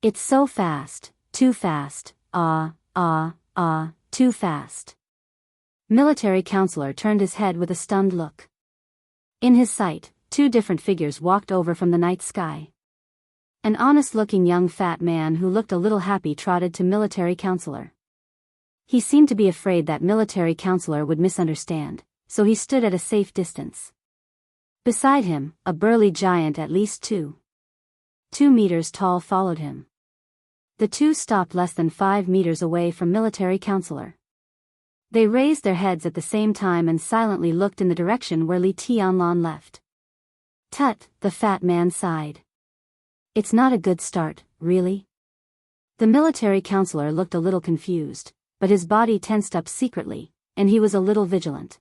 It's so fast, too fast, too fast. Military Counselor turned his head with a stunned look. In his sight, two different figures walked over from the night sky. An honest-looking young fat man who looked a little happy trotted to Military Counselor. He seemed to be afraid that Military Counselor would misunderstand, so he stood at a safe distance. Beside him, a burly giant at least 2 meters tall followed him. The two stopped less than 5 meters away from Military Counselor. They raised their heads at the same time and silently looked in the direction where Li Tianlan left. Tut, the fat man sighed. It's not a good start, really? The Military Counselor looked a little confused, but his body tensed up secretly, and he was a little vigilant.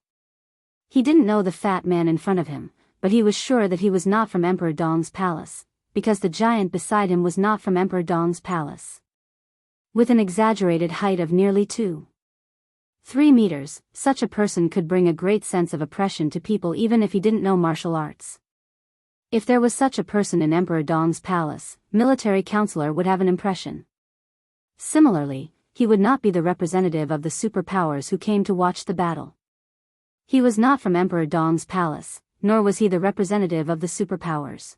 He didn't know the fat man in front of him, but he was sure that he was not from Emperor Dong's palace, because the giant beside him was not from Emperor Dong's palace. With an exaggerated height of nearly 3 meters, such a person could bring a great sense of oppression to people even if he didn't know martial arts. If there was such a person in Emperor Dong's palace, Military Counselor would have an impression. Similarly, he would not be the representative of the superpowers who came to watch the battle. He was not from Emperor Dong's palace, nor was he the representative of the superpowers.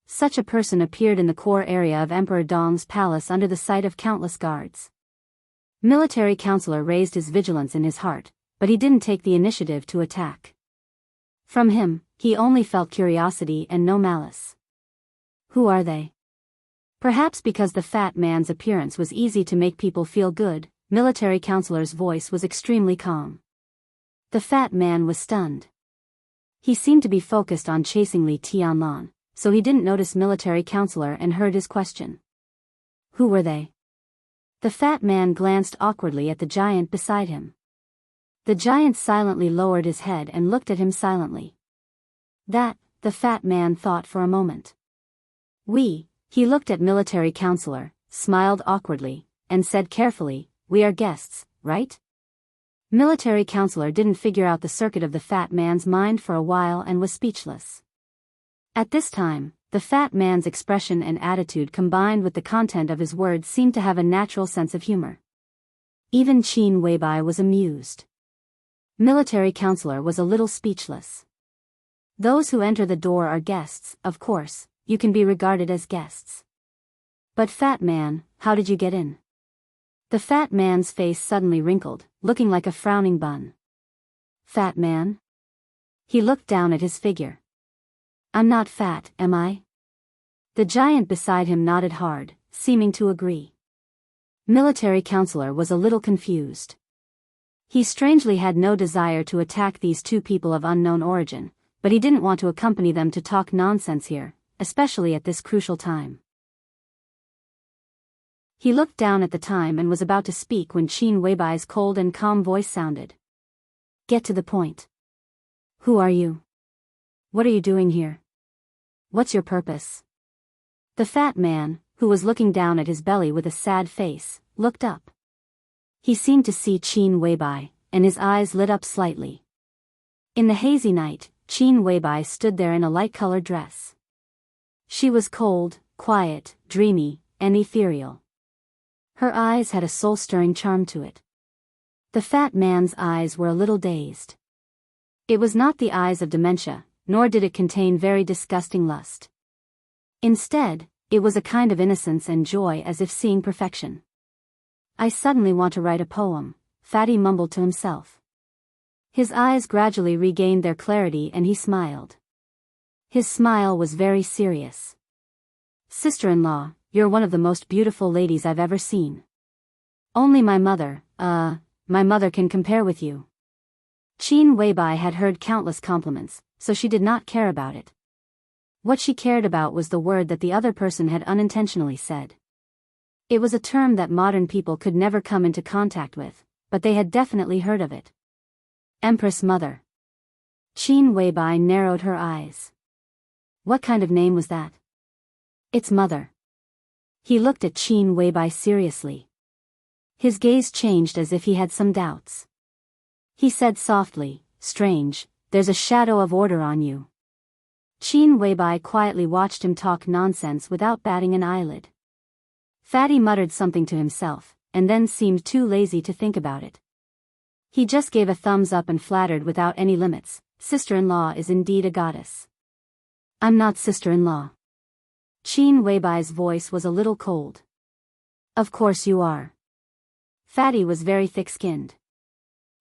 Such a person appeared in the core area of Emperor Dong's palace under the sight of countless guards. Military Counselor raised his vigilance in his heart, but he didn't take the initiative to attack. From him, he only felt curiosity and no malice. Who are they? Perhaps because the fat man's appearance was easy to make people feel good, Military Counselor's voice was extremely calm. The fat man was stunned. He seemed to be focused on chasing Li Tianlan, so he didn't notice Military Counselor and heard his question. Who were they? The fat man glanced awkwardly at the giant beside him. The giant silently lowered his head and looked at him silently. That, the fat man thought for a moment. He looked at Military Counselor, smiled awkwardly, and said carefully, we are guests, right? Military Counselor didn't figure out the circuit of the fat man's mind for a while and was speechless. At this time, the fat man's expression and attitude combined with the content of his words seemed to have a natural sense of humor. Even Qin Weibai was amused. Military Counselor was a little speechless. Those who enter the door are guests, of course, you can be regarded as guests. But fat man, how did you get in? The fat man's face suddenly wrinkled, looking like a frowning bun. Fat man? He looked down at his figure. I'm not fat, am I? The giant beside him nodded hard, seeming to agree. Military counselor was a little confused. He strangely had no desire to attack these two people of unknown origin, but he didn't want to accompany them to talk nonsense here, especially at this crucial time. He looked down at the time and was about to speak when Qin Weibai's cold and calm voice sounded. Get to the point. Who are you? What are you doing here? What's your purpose? The fat man, who was looking down at his belly with a sad face, looked up. He seemed to see Qin Weibai, and his eyes lit up slightly. In the hazy night, Qin Weibai stood there in a light-colored dress. She was cold, quiet, dreamy, and ethereal. Her eyes had a soul-stirring charm to it. The fat man's eyes were a little dazed. It was not the eyes of dementia, nor did it contain very disgusting lust. Instead, it was a kind of innocence and joy as if seeing perfection. I suddenly want to write a poem, Fatty mumbled to himself. His eyes gradually regained their clarity and he smiled. His smile was very serious. Sister-in-law, you're one of the most beautiful ladies I've ever seen. Only my mother can compare with you. Qin Weibai had heard countless compliments, so she did not care about it. What she cared about was the word that the other person had unintentionally said. It was a term that modern people could never come into contact with, but they had definitely heard of it. Empress Mother. Qin Weibai narrowed her eyes. What kind of name was that? It's Mother. He looked at Qin Weibai seriously. His gaze changed as if he had some doubts. He said softly, strange, there's a shadow of order on you. Qin Weibai quietly watched him talk nonsense without batting an eyelid. Fatty muttered something to himself, and then seemed too lazy to think about it. He just gave a thumbs up and flattered without any limits, sister-in-law is indeed a goddess. I'm not sister-in-law. Qin Weibai's voice was a little cold. Of course you are. Fatty was very thick-skinned.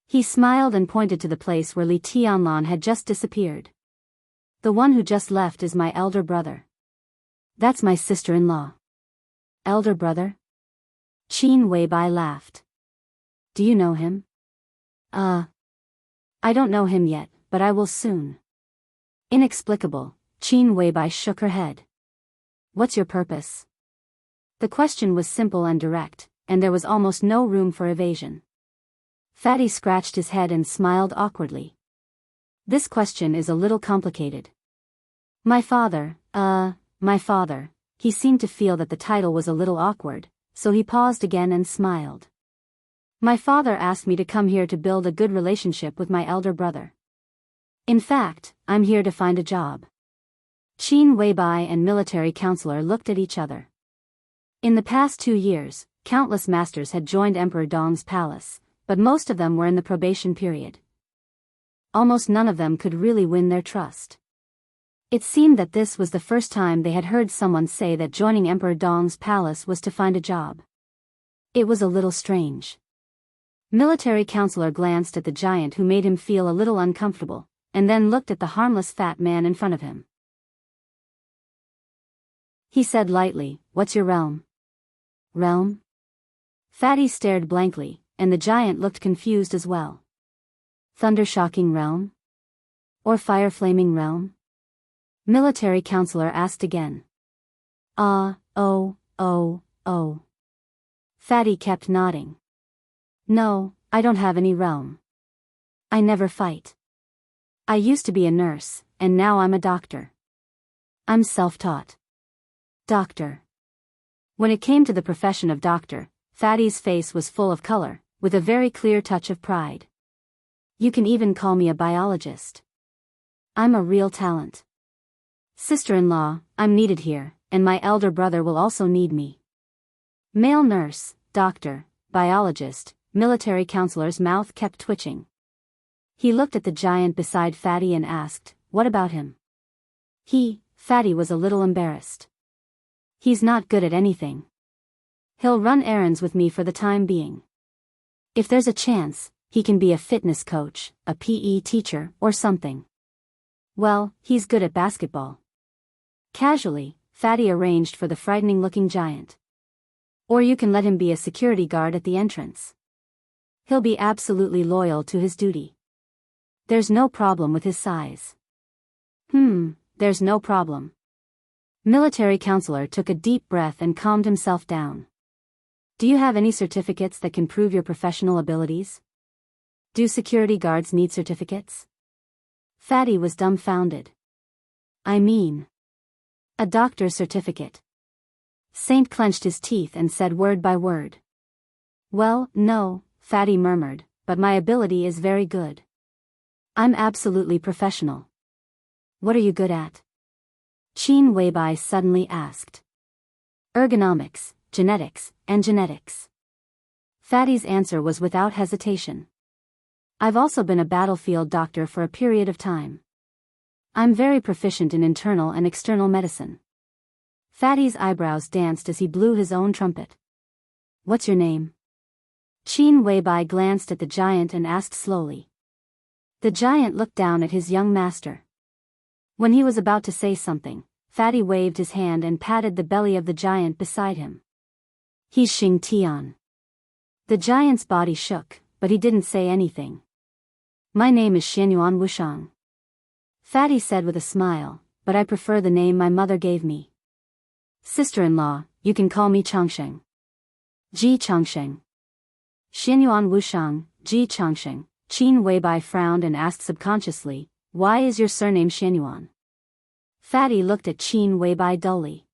He smiled and pointed to the place where Li Tianlan had just disappeared. The one who just left is my elder brother. That's my sister-in-law. Elder brother? Qin Weibai laughed. Do you know him? I don't know him yet, but I will soon. Inexplicable, Qin Weibai shook her head. What's your purpose? The question was simple and direct, and there was almost no room for evasion. Fatty scratched his head and smiled awkwardly. This question is a little complicated. My father, he seemed to feel that the title was a little awkward, so he paused again and smiled. My father asked me to come here to build a good relationship with my elder brother. In fact, I'm here to find a job. Qin Weibai and military counselor looked at each other. In the past 2 years, countless masters had joined Emperor Dong's palace, but most of them were in the probation period. Almost none of them could really win their trust. It seemed that this was the first time they had heard someone say that joining Emperor Dong's palace was to find a job. It was a little strange. Military counselor glanced at the giant who made him feel a little uncomfortable, and then looked at the harmless fat man in front of him. He said lightly, "What's your realm?" Realm? Fatty stared blankly, and the giant looked confused as well. Thunder-shocking realm? Or fire-flaming realm? Military counselor asked again. Oh. Fatty kept nodding. No, I don't have any realm. I never fight. I used to be a nurse, and now I'm a doctor. I'm self-taught. Doctor. When it came to the profession of doctor, Fatty's face was full of color, with a very clear touch of pride. You can even call me a biologist. I'm a real talent. Sister-in-law, I'm needed here, and my elder brother will also need me. Male nurse, doctor, biologist, military counselor's mouth kept twitching. He looked at the giant beside Fatty and asked, what about him? Fatty was a little embarrassed. He's not good at anything. He'll run errands with me for the time being. If there's a chance, he can be a fitness coach, a PE teacher, or something. Well, he's good at basketball. Casually, Fatty arranged for the frightening-looking giant. Or you can let him be a security guard at the entrance. He'll be absolutely loyal to his duty. There's no problem with his size. There's no problem. Military counselor took a deep breath and calmed himself down. Do you have any certificates that can prove your professional abilities? Do security guards need certificates? Fatty was dumbfounded. I mean, a doctor's certificate. Saint clenched his teeth and said word by word. Well, no, Fatty murmured, but my ability is very good. I'm absolutely professional. What are you good at? Qin Weibai suddenly asked. Ergonomics, genetics, and genetics. Fatty's answer was without hesitation. I've also been a battlefield doctor for a period of time. I'm very proficient in internal and external medicine. Fatty's eyebrows danced as he blew his own trumpet. What's your name? Qin Weibai glanced at the giant and asked slowly. The giant looked down at his young master. When he was about to say something, Fatty waved his hand and patted the belly of the giant beside him. He's Xing Tian. The giant's body shook, but he didn't say anything. My name is Xianyuan Wushang. Fatty said with a smile, but I prefer the name my mother gave me. Sister-in-law, you can call me Changsheng. Ji Changsheng. Xianyuan Wushang, Ji Changsheng. Qin Weibai frowned and asked subconsciously, why is your surname Xianyuan? Fatty looked at Qin Weibai dully.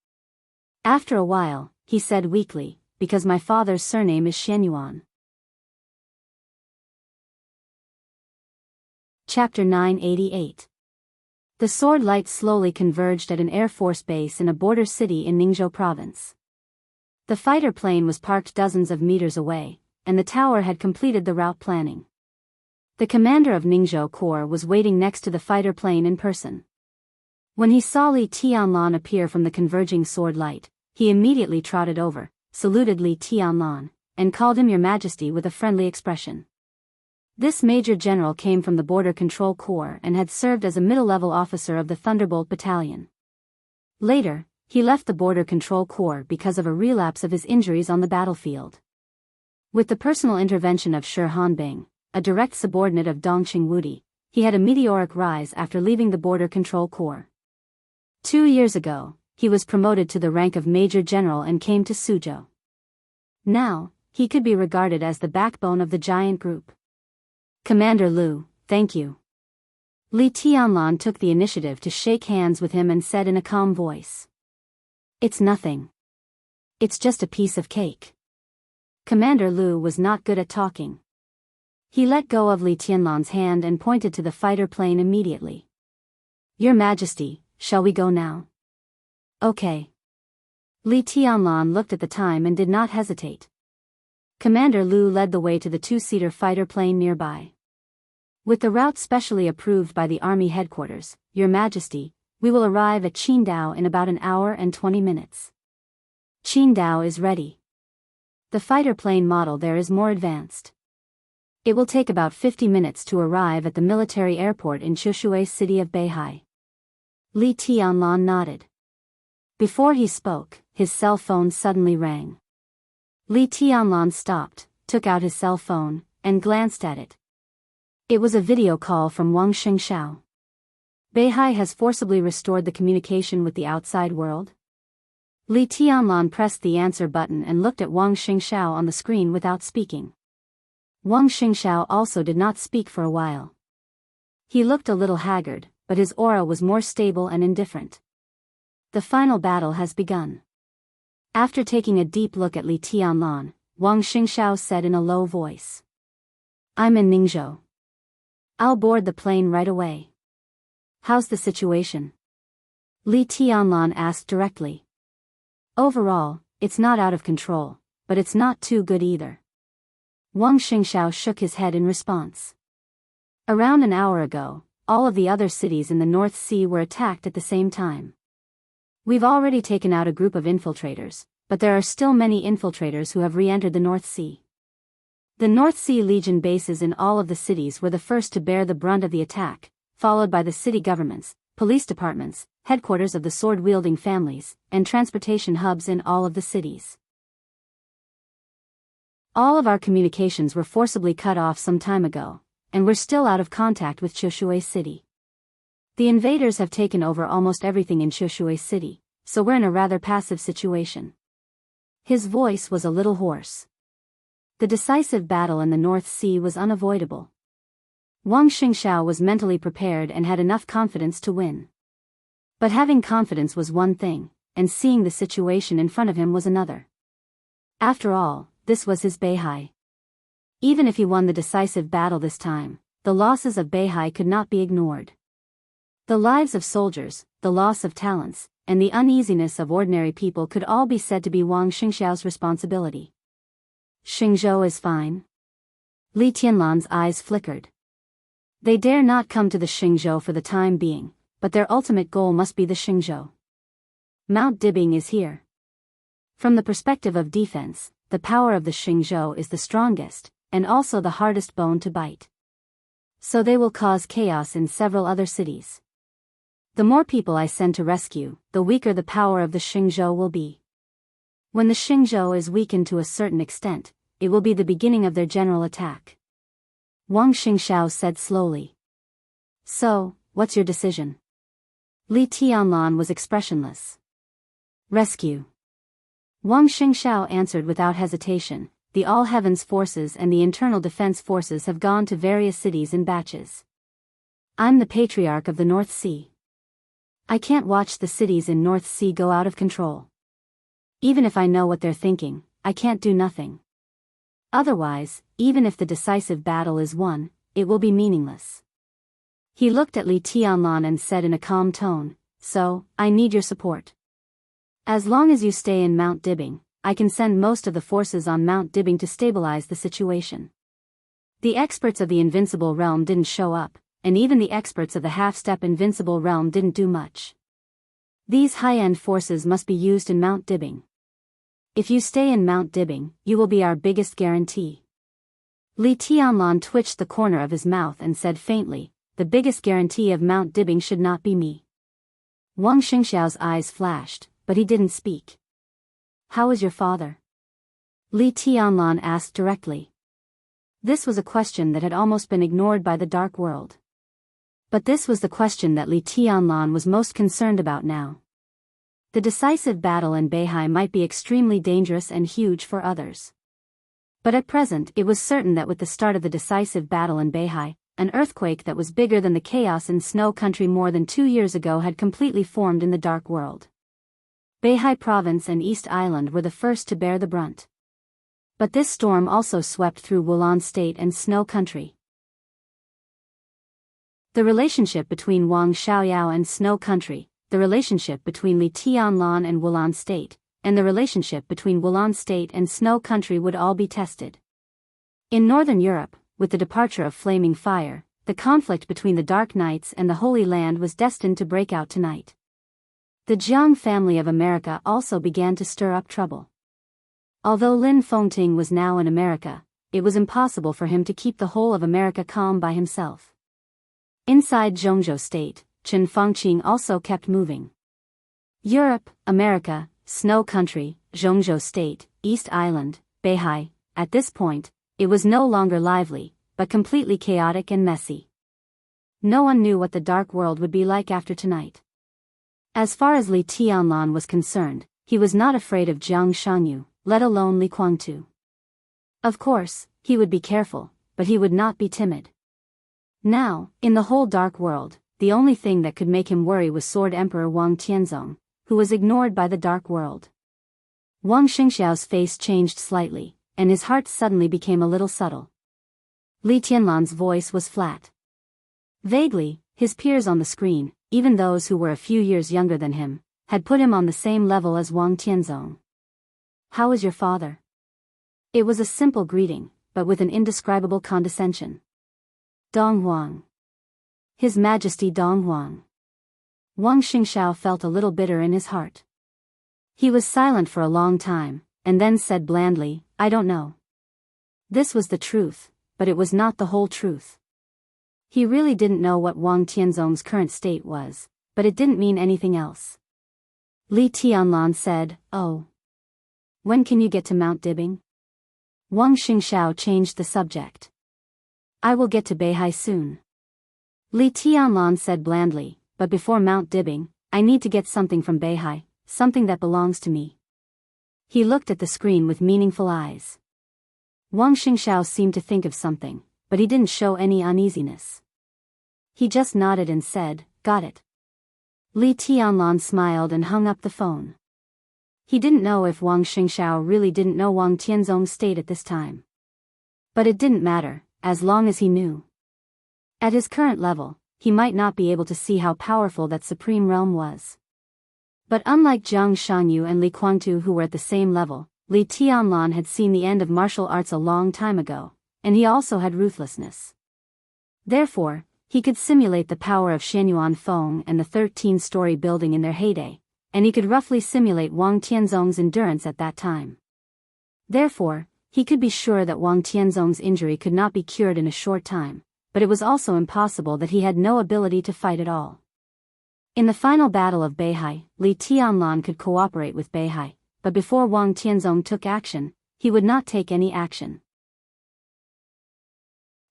After a while, he said weakly, because my father's surname is Xianyuan. Chapter 988. The sword light slowly converged at an Air Force base in a border city in Ningzhou province. The fighter plane was parked dozens of meters away, and the tower had completed the route planning. The commander of Ningzhou Corps was waiting next to the fighter plane in person. When he saw Li Tianlan appear from the converging sword light, he immediately trotted over, saluted Li Tianlan, and called him Your Majesty with a friendly expression. This major general came from the Border Control Corps and had served as a middle-level officer of the Thunderbolt Battalion. Later, he left the Border Control Corps because of a relapse of his injuries on the battlefield. With the personal intervention of Shi Hanbing, a direct subordinate of Dongqing Wudi, he had a meteoric rise after leaving the Border Control Corps. 2 years ago, he was promoted to the rank of Major General and came to Suzhou. Now, he could be regarded as the backbone of the giant group. Commander Lu, thank you. Li Tianlan took the initiative to shake hands with him and said in a calm voice. It's nothing. It's just a piece of cake. Commander Lu was not good at talking. He let go of Li Tianlan's hand and pointed to the fighter plane immediately. Your Majesty, shall we go now? Okay. Li Tianlan looked at the time and did not hesitate. Commander Lu led the way to the two-seater fighter plane nearby. With the route specially approved by the Army headquarters, Your Majesty, we will arrive at Qingdao in about an hour and 20 minutes. Qingdao is ready. The fighter plane model there is more advanced. It will take about 50 minutes to arrive at the military airport in Chushui city of Beihai. Li Tianlan nodded. Before he spoke, his cell phone suddenly rang. Li Tianlan stopped, took out his cell phone, and glanced at it. It was a video call from Wang Xingxiao. Beihai has forcibly restored the communication with the outside world? Li Tianlan pressed the answer button and looked at Wang Xingxiao on the screen without speaking. Wang Xingxiao also did not speak for a while. He looked a little haggard, but his aura was more stable and indifferent. The final battle has begun. After taking a deep look at Li Tianlan, Wang Xingxiao said in a low voice. I'm in Ningzhou. I'll board the plane right away. How's the situation? Li Tianlan asked directly. Overall, it's not out of control, but it's not too good either. Wang Xingxiao shook his head in response. Around an hour ago, all of the other cities in the North Sea were attacked at the same time. We've already taken out a group of infiltrators, but there are still many infiltrators who have re-entered the North Sea. The North Sea Legion bases in all of the cities were the first to bear the brunt of the attack, followed by the city governments, police departments, headquarters of the sword-wielding families, and transportation hubs in all of the cities. All of our communications were forcibly cut off some time ago, and we're still out of contact with Qiushui City. The invaders have taken over almost everything in Qiushui City, so we're in a rather passive situation. His voice was a little hoarse. The decisive battle in the North Sea was unavoidable. Wang Xingxiao was mentally prepared and had enough confidence to win. But having confidence was one thing, and seeing the situation in front of him was another. After all, this was his Beihai. Even if he won the decisive battle this time, the losses of Beihai could not be ignored. The lives of soldiers, the loss of talents, and the uneasiness of ordinary people could all be said to be Wang Xingxiao's responsibility. Xingzhou is fine. Li Tianlan's eyes flickered. They dare not come to the Xingzhou for the time being, but their ultimate goal must be the Xingzhou. Mount Dibing is here. From the perspective of defense, the power of the Xingzhou is the strongest, and also the hardest bone to bite. So they will cause chaos in several other cities. The more people I send to rescue, the weaker the power of the Xingzhou will be. When the Xingzhou is weakened to a certain extent, it will be the beginning of their general attack. Wang Xingxiao said slowly. So, what's your decision? Li Tianlan was expressionless. Rescue. Wang Xingxiao answered without hesitation. The All Heavens Forces and the Internal Defense Forces have gone to various cities in batches. I'm the Patriarch of the North Sea. I can't watch the cities in North Sea go out of control. Even if I know what they're thinking, I can't do nothing. Otherwise, even if the decisive battle is won, it will be meaningless. He looked at Li Tianlan and said in a calm tone, So, I need your support. As long as you stay in Mount Dibing, I can send most of the forces on Mount Dibing to stabilize the situation. The experts of the Invincible Realm didn't show up, and even the experts of the half-step Invincible Realm didn't do much. These high-end forces must be used in Mount Dibing. If you stay in Mount Dibing, you will be our biggest guarantee. Li Tianlan twitched the corner of his mouth and said faintly, The biggest guarantee of Mount Dibing should not be me. Wang Xingxiao's eyes flashed, but he didn't speak. How is your father? Li Tianlan asked directly. This was a question that had almost been ignored by the dark world. But this was the question that Li Tianlan was most concerned about now. The decisive battle in Beihai might be extremely dangerous and huge for others. But at present it was certain that with the start of the decisive battle in Beihai, an earthquake that was bigger than the chaos in Snow Country more than 2 years ago had completely formed in the dark world. Beihai Province and East Island were the first to bear the brunt. But this storm also swept through Wulan State and Snow Country. The relationship between Wang Xiaoyao and Snow Country, the relationship between Li Tianlan and Wulan State, and the relationship between Wulan State and Snow Country would all be tested. In Northern Europe, with the departure of Flaming Fire, the conflict between the Dark Knights and the Holy Land was destined to break out tonight. The Jiang family of America also began to stir up trouble. Although Lin Fengting was now in America, it was impossible for him to keep the whole of America calm by himself. Inside Zhongzhou State, Chen Fengqing also kept moving. Europe, America, Snow Country, Zhongzhou State, East Island, Beihai, at this point, it was no longer lively, but completely chaotic and messy. No one knew what the dark world would be like after tonight. As far as Li Tianlan was concerned, he was not afraid of Jiang Shanyu, let alone Li Guangtu. Of course, he would be careful, but he would not be timid. Now, in the whole dark world, the only thing that could make him worry was Sword Emperor Wang Tianzong, who was ignored by the dark world. Wang Xingxiao's face changed slightly, and his heart suddenly became a little subtle. Li Tianlan's voice was flat. Vaguely, his peers on the screen, even those who were a few years younger than him, had put him on the same level as Wang Tianzong. How is your father? It was a simple greeting, but with an indescribable condescension. Dong Huang. His Majesty Dong Huang. Wang Xingxiao felt a little bitter in his heart. He was silent for a long time, and then said blandly, I don't know. This was the truth, but it was not the whole truth. He really didn't know what Wang Tianzong's current state was, but it didn't mean anything else. Li Tianlan said, Oh. When can you get to Mount Dibbing? Wang Xingxiao changed the subject. I will get to Beihai soon. Li Tianlan said blandly, but before Mount Dibbing, I need to get something from Beihai, something that belongs to me. He looked at the screen with meaningful eyes. Wang Xingxiao seemed to think of something, but he didn't show any uneasiness. He just nodded and said, Got it. Li Tianlan smiled and hung up the phone. He didn't know if Wang Xingxiao really didn't know Wang Tianzong's state at this time. But it didn't matter, as long as he knew. At his current level, he might not be able to see how powerful that supreme realm was. But unlike Jiang Shangyu and Li Guangtu who were at the same level, Li Tianlan had seen the end of martial arts a long time ago, and he also had ruthlessness. Therefore, he could simulate the power of Xianyuan Feng and the 13-story building in their heyday, and he could roughly simulate Wang Tianzong's endurance at that time. Therefore, he could be sure that Wang Tianzong's injury could not be cured in a short time, but it was also impossible that he had no ability to fight at all. In the final battle of Beihai, Li Tianlan could cooperate with Beihai, but before Wang Tianzong took action, he would not take any action.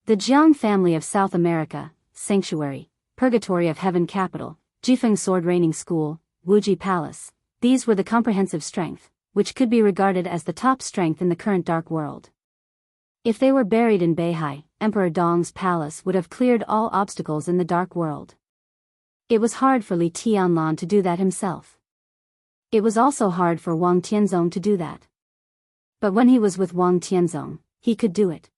The Jiang family of South America, Sanctuary, Purgatory of Heaven Capital, Jifeng Sword Reigning School, Wuji Palace, these were the comprehensive strength, which could be regarded as the top strength in the current dark world. If they were buried in Beihai, Emperor Dong's palace would have cleared all obstacles in the dark world. It was hard for Li Tianlan to do that himself. It was also hard for Wang Tianzong to do that. But when he was with Wang Tianzong, he could do it.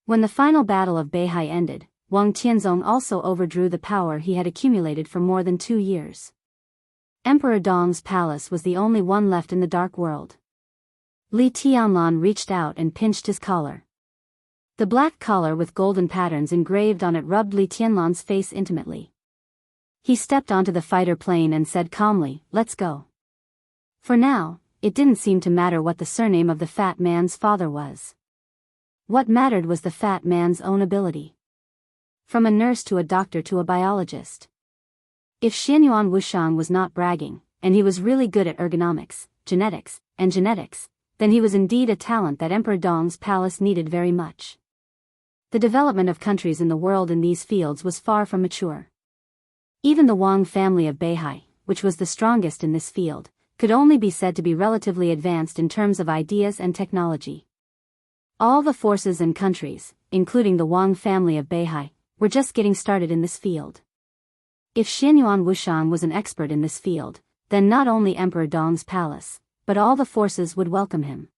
When the final battle of Beihai ended, Wang Tianzong also overdrew the power he had accumulated for more than 2 years. Emperor Dong's palace was the only one left in the dark world. Li Tianlan reached out and pinched his collar. The black collar with golden patterns engraved on it rubbed Li Tianlan's face intimately. He stepped onto the fighter plane and said calmly, Let's go. For now, it didn't seem to matter what the surname of the fat man's father was. What mattered was the fat man's own ability. From a nurse to a doctor to a biologist. If Xianyuan Wuxiang was not bragging, and he was really good at ergonomics, genetics, then he was indeed a talent that Emperor Dong's palace needed very much. The development of countries in the world in these fields was far from mature. Even the Wang family of Beihai, which was the strongest in this field, could only be said to be relatively advanced in terms of ideas and technology. All the forces and countries, including the Wang family of Beihai, were just getting started in this field. If Xianyuan Wuxiang was an expert in this field, then not only Emperor Dong's palace, but all the forces would welcome him.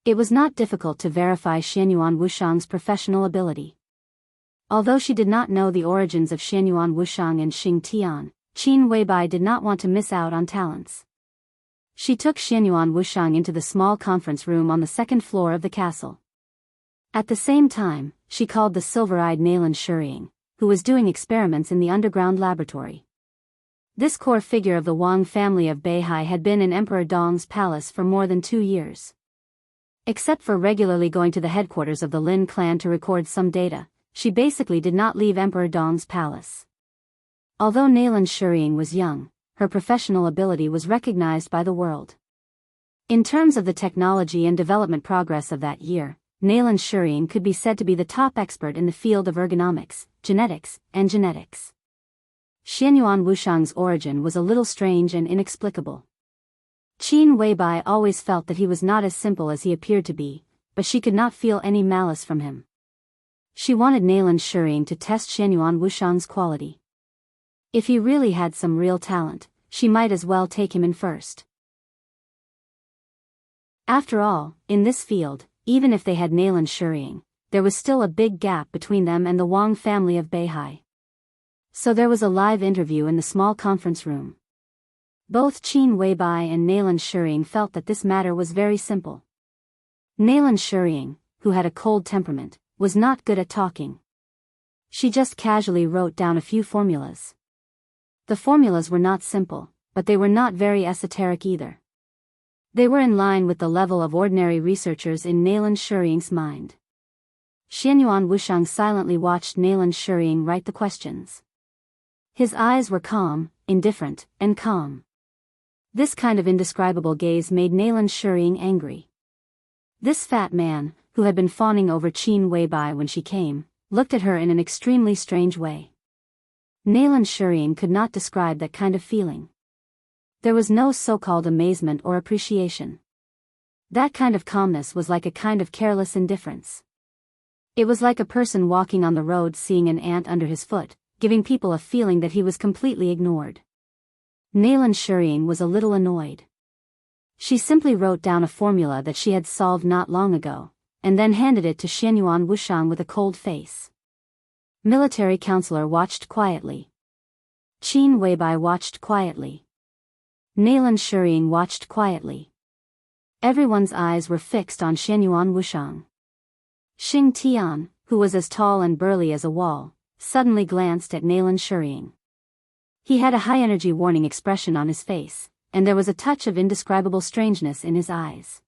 It was not difficult to verify Xianyuan Wuxiang's professional ability. Although she did not know the origins of Xianyuan Wuxiang and Xing Tian, Qin Weibai did not want to miss out on talents. She took Xianyuan Wuxiang into the small conference room on the second floor of the castle. At the same time, she called the silver-eyed Naylan Shuriying, who was doing experiments in the underground laboratory. This core figure of the Wang family of Beihai had been in Emperor Dong's palace for more than 2 years. Except for regularly going to the headquarters of the Lin clan to record some data, she basically did not leave Emperor Dong's palace. Although Naylan Shuriying was young, her professional ability was recognized by the world. In terms of the technology and development progress of that year, Naylan Shuriying could be said to be the top expert in the field of ergonomics, genetics. Xianyuan Wuxiang's origin was a little strange and inexplicable. Qin Weibai always felt that he was not as simple as he appeared to be, but she could not feel any malice from him. She wanted Naylan Shuriying to test Xianyuan Wuxiang's quality. If he really had some real talent, she might as well take him in first. After all, in this field, even if they had Naylan Shuriying, there was still a big gap between them and the Wang family of Beihai. So there was a live interview in the small conference room. Both Qin Weibai and Naylan Shuriying felt that this matter was very simple. Naylan Shuriying, who had a cold temperament, was not good at talking. She just casually wrote down a few formulas. The formulas were not simple, but they were not very esoteric either. They were in line with the level of ordinary researchers in Nayland Shuriying's mind. Xianyuan Wuxiang silently watched Nayland Shuriying write the questions. His eyes were calm, indifferent, and calm. This kind of indescribable gaze made Nayland Shuriying angry. This fat man, who had been fawning over Qin Weibai when she came, looked at her in an extremely strange way. Nayland Shuriying could not describe that kind of feeling. There was no so-called amazement or appreciation. That kind of calmness was like a kind of careless indifference. It was like a person walking on the road seeing an ant under his foot, giving people a feeling that he was completely ignored. Nayland Shuriying was a little annoyed. She simply wrote down a formula that she had solved not long ago, and then handed it to Xianyuan Wuxiang with a cold face. Military counselor watched quietly. Qin Weibai watched quietly. Nayland Shuriying watched quietly. Everyone's eyes were fixed on Xianyuan Wuxiang. Xing Tian, who was as tall and burly as a wall, suddenly glanced at Nayland Shuriying. He had a high-energy warning expression on his face, and there was a touch of indescribable strangeness in his eyes.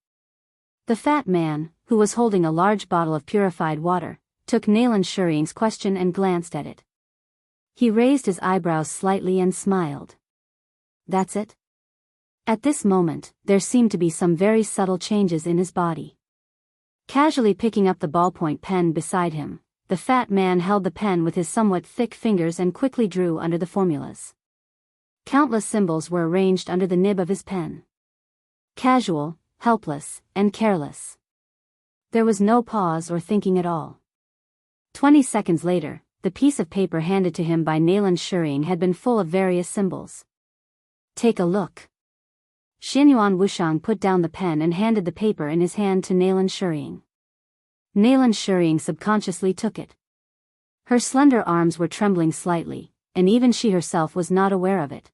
The fat man, who was holding a large bottle of purified water, took Nayland Shuriying's question and glanced at it. He raised his eyebrows slightly and smiled. That's it? At this moment, there seemed to be some very subtle changes in his body. Casually picking up the ballpoint pen beside him, the fat man held the pen with his somewhat thick fingers and quickly drew under the formulas. Countless symbols were arranged under the nib of his pen. Casual, helpless, and careless. There was no pause or thinking at all. 20 seconds later, the piece of paper handed to him by Nayland Shuriying had been full of various symbols. Take a look. Xianyuan Wuxiang put down the pen and handed the paper in his hand to Nayland Shuriying. Nayland Shuriying subconsciously took it. Her slender arms were trembling slightly, and even she herself was not aware of it.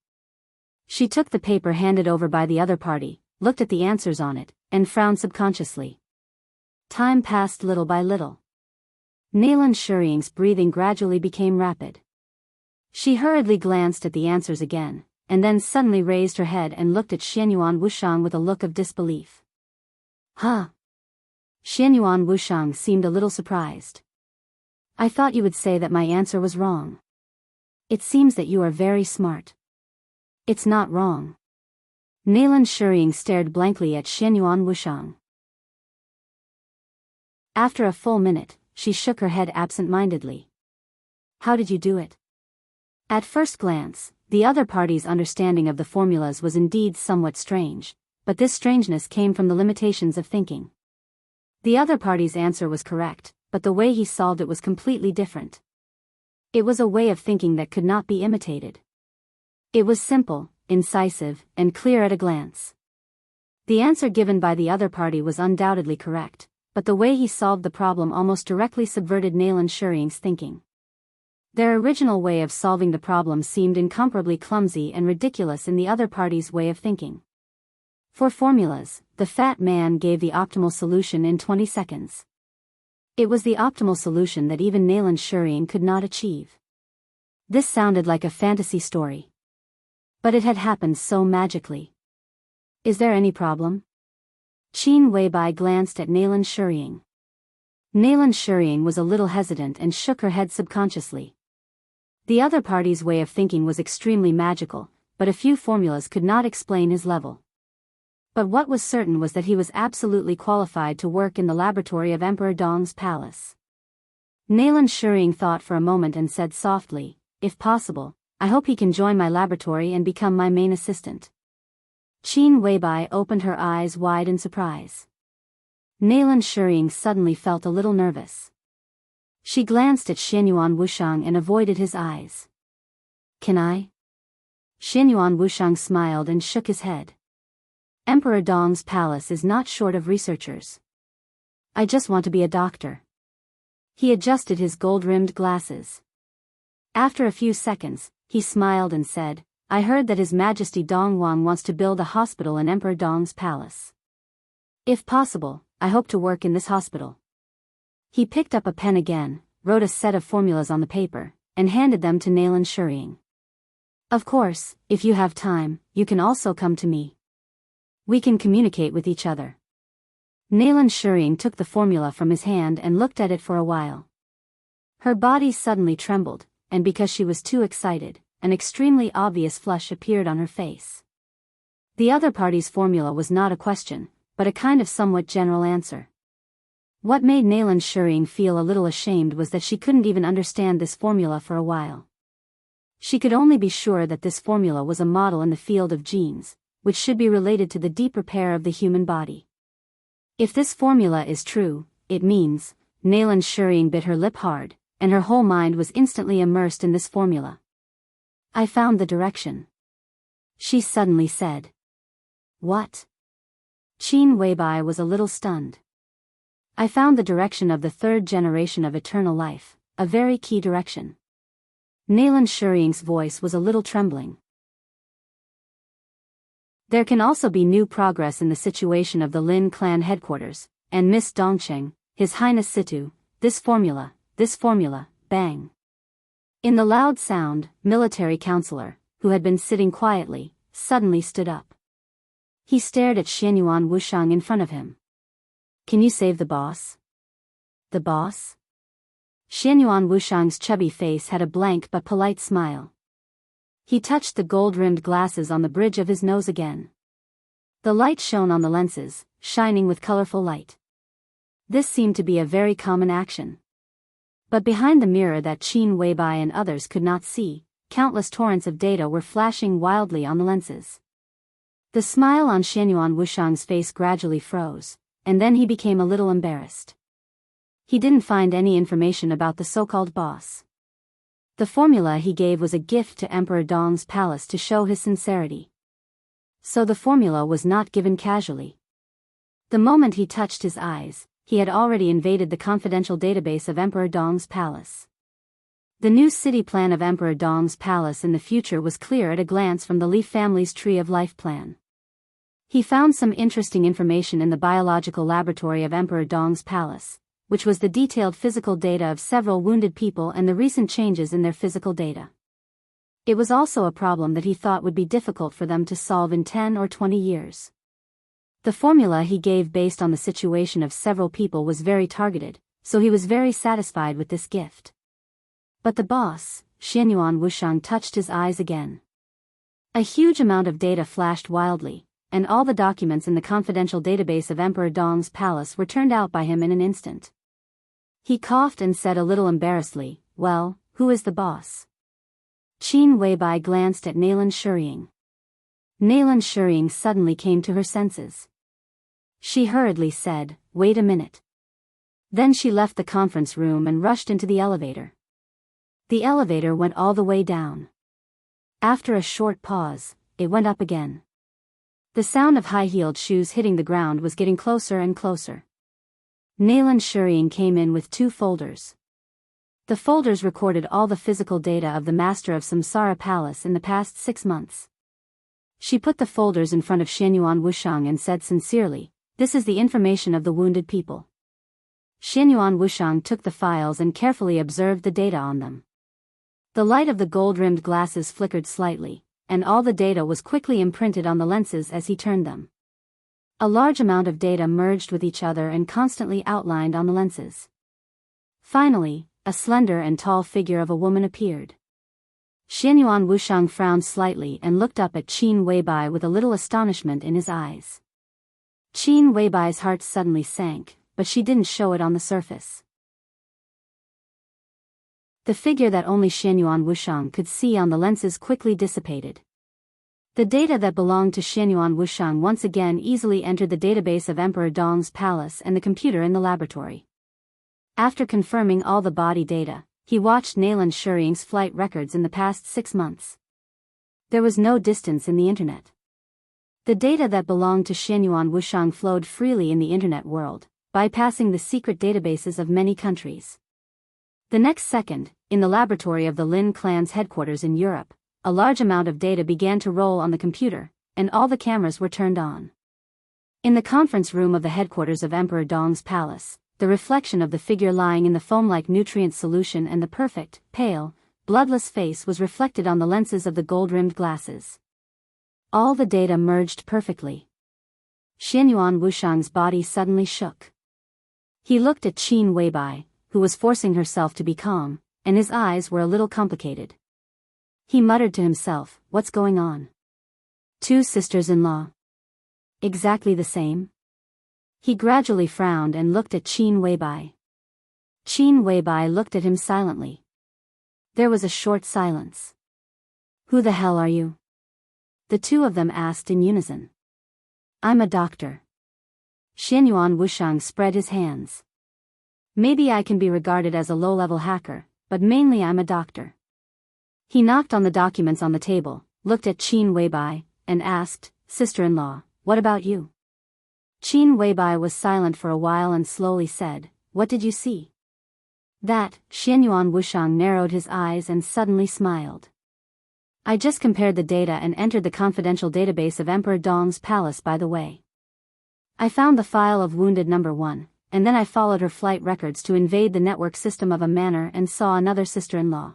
She took the paper handed over by the other party, looked at the answers on it, and frowned subconsciously. Time passed little by little. Nayland Shuriying's breathing gradually became rapid. She hurriedly glanced at the answers again, and then suddenly raised her head and looked at Xianyuan Wuxiang with a look of disbelief. Huh? Xianyuan Wuxiang seemed a little surprised. I thought you would say that my answer was wrong. It seems that you are very smart. It's not wrong. Nayland Shuriying stared blankly at Xianyuan Wuxiang. After a full minute, she shook her head absent-mindedly. How did you do it? At first glance, the other party's understanding of the formulas was indeed somewhat strange, but this strangeness came from the limitations of thinking. The other party's answer was correct, but the way he solved it was completely different. It was a way of thinking that could not be imitated. It was simple, incisive, and clear at a glance. The answer given by the other party was undoubtedly correct, but the way he solved the problem almost directly subverted Nayland Shuriying's thinking. Their original way of solving the problem seemed incomparably clumsy and ridiculous in the other party's way of thinking. For formulas, the fat man gave the optimal solution in 20 seconds. It was the optimal solution that even Nayland Shuriying could not achieve. This sounded like a fantasy story. But it had happened so magically. Is there any problem? Qin Weibai glanced at Nayland Shuriying. Nayland Shuriying was a little hesitant and shook her head subconsciously. The other party's way of thinking was extremely magical, but a few formulas could not explain his level. But what was certain was that he was absolutely qualified to work in the laboratory of Emperor Dong's palace. Nayland Shuriying thought for a moment and said softly, if possible, I hope he can join my laboratory and become my main assistant. Qin Weibai opened her eyes wide in surprise. Nayland Shuriying suddenly felt a little nervous. She glanced at Xianyuan Wuxiang and avoided his eyes. Can I? Xianyuan Wuxiang smiled and shook his head. Emperor Dong's palace is not short of researchers. I just want to be a doctor. He adjusted his gold-rimmed glasses. After a few seconds, he smiled and said, I heard that His Majesty Dong Wang wants to build a hospital in Emperor Dong's palace. If possible, I hope to work in this hospital. He picked up a pen again, wrote a set of formulas on the paper, and handed them to Nayland Shuriying. Of course, if you have time, you can also come to me. We can communicate with each other. Nayland Shurien took the formula from his hand and looked at it for a while. Her body suddenly trembled, and because she was too excited, an extremely obvious flush appeared on her face. The other party's formula was not a question, but a kind of somewhat general answer. What made Nayland Shurien feel a little ashamed was that she couldn't even understand this formula for a while. She could only be sure that this formula was a model in the field of genes, which should be related to the deep repair of the human body. If this formula is true, it means, Nayland Shurien bit her lip hard, and her whole mind was instantly immersed in this formula. I found the direction. She suddenly said. What? Qin Weibai was a little stunned. I found the direction of the third generation of eternal life, a very key direction. Nayland Shurien's voice was a little trembling. There can also be new progress in the situation of the Lin clan headquarters, and Miss Dongcheng, His Highness Situ, this formula, bang. In the loud sound, military counselor, who had been sitting quietly, suddenly stood up. He stared at Xianyuan Wuxiang in front of him. Can you save the boss? The boss? Xianyuan Wuxiang's chubby face had a blank but polite smile. He touched the gold-rimmed glasses on the bridge of his nose again. The light shone on the lenses, shining with colorful light. This seemed to be a very common action. But behind the mirror that Qin Weibai and others could not see, countless torrents of data were flashing wildly on the lenses. The smile on Xianyuan Wuxiang's face gradually froze, and then he became a little embarrassed. He didn't find any information about the so-called boss. The formula he gave was a gift to Emperor Dong's palace to show his sincerity. So the formula was not given casually. The moment he touched his eyes, he had already invaded the confidential database of Emperor Dong's palace. The new city plan of Emperor Dong's palace in the future was clear at a glance from the Li family's Tree of Life plan. He found some interesting information in the biological laboratory of Emperor Dong's palace, which was the detailed physical data of several wounded people and the recent changes in their physical data. It was also a problem that he thought would be difficult for them to solve in 10 or 20 years. The formula he gave based on the situation of several people was very targeted, so he was very satisfied with this gift. But the boss, Xianyuan Wuxiang, touched his eyes again. A huge amount of data flashed wildly, and all the documents in the confidential database of Emperor Dong's palace were turned out by him in an instant. He coughed and said a little embarrassedly, well, who is the boss? Qin Weibai glanced at Nayland Shurien. Nayland Shurien suddenly came to her senses. She hurriedly said, wait a minute. Then she left the conference room and rushed into the elevator. The elevator went all the way down. After a short pause, it went up again. The sound of high-heeled shoes hitting the ground was getting closer and closer. Nayland Shurien came in with 2 folders. The folders recorded all the physical data of the master of Samsara Palace in the past 6 months. She put the folders in front of Xianyuan Wuxiang and said sincerely, this is the information of the wounded people. Xianyuan Wuxiang took the files and carefully observed the data on them. The light of the gold-rimmed glasses flickered slightly, and all the data was quickly imprinted on the lenses as he turned them. A large amount of data merged with each other and constantly outlined on the lenses. Finally, a slender and tall figure of a woman appeared. Xianyuan Wuxiang frowned slightly and looked up at Qin Weibai with a little astonishment in his eyes. Qin Weibai's heart suddenly sank, but she didn't show it on the surface. The figure that only Xianyuan Wuxiang could see on the lenses quickly dissipated. The data that belonged to Xianyuan Wuxiang once again easily entered the database of Emperor Dong's palace and the computer in the laboratory. After confirming all the body data, he watched Nayland Shurien's flight records in the past 6 months. There was no distance in the internet. The data that belonged to Xianyuan Wuxiang flowed freely in the internet world, bypassing the secret databases of many countries. The next second, in the laboratory of the Lin clan's headquarters in Europe, a large amount of data began to roll on the computer, and all the cameras were turned on. In the conference room of the headquarters of Emperor Dong's palace, the reflection of the figure lying in the foam-like nutrient solution and the perfect, pale, bloodless face was reflected on the lenses of the gold-rimmed glasses. All the data merged perfectly. Xianyuan Wushang's body suddenly shook. He looked at Qin Weibai, who was forcing herself to be calm, and his eyes were a little complicated. He muttered to himself, "What's going on? Two sisters-in-law. Exactly the same?" He gradually frowned and looked at Qin Weibai. Qin Weibai looked at him silently. There was a short silence. "Who the hell are you?" the two of them asked in unison. "I'm a doctor." Xianyuan Wushang spread his hands. "Maybe I can be regarded as a low-level hacker, but mainly I'm a doctor." He knocked on the documents on the table, looked at Qin Weibai, and asked, "Sister-in-law, what about you?" Qin Weibai was silent for a while and slowly said, "What did you see?" That, Xianyuan Wushang narrowed his eyes and suddenly smiled. "I just compared the data and entered the confidential database of Emperor Dong's palace by the way. I found the file of Wounded Number 1, and then I followed her flight records to invade the network system of a manor and saw another sister-in-law."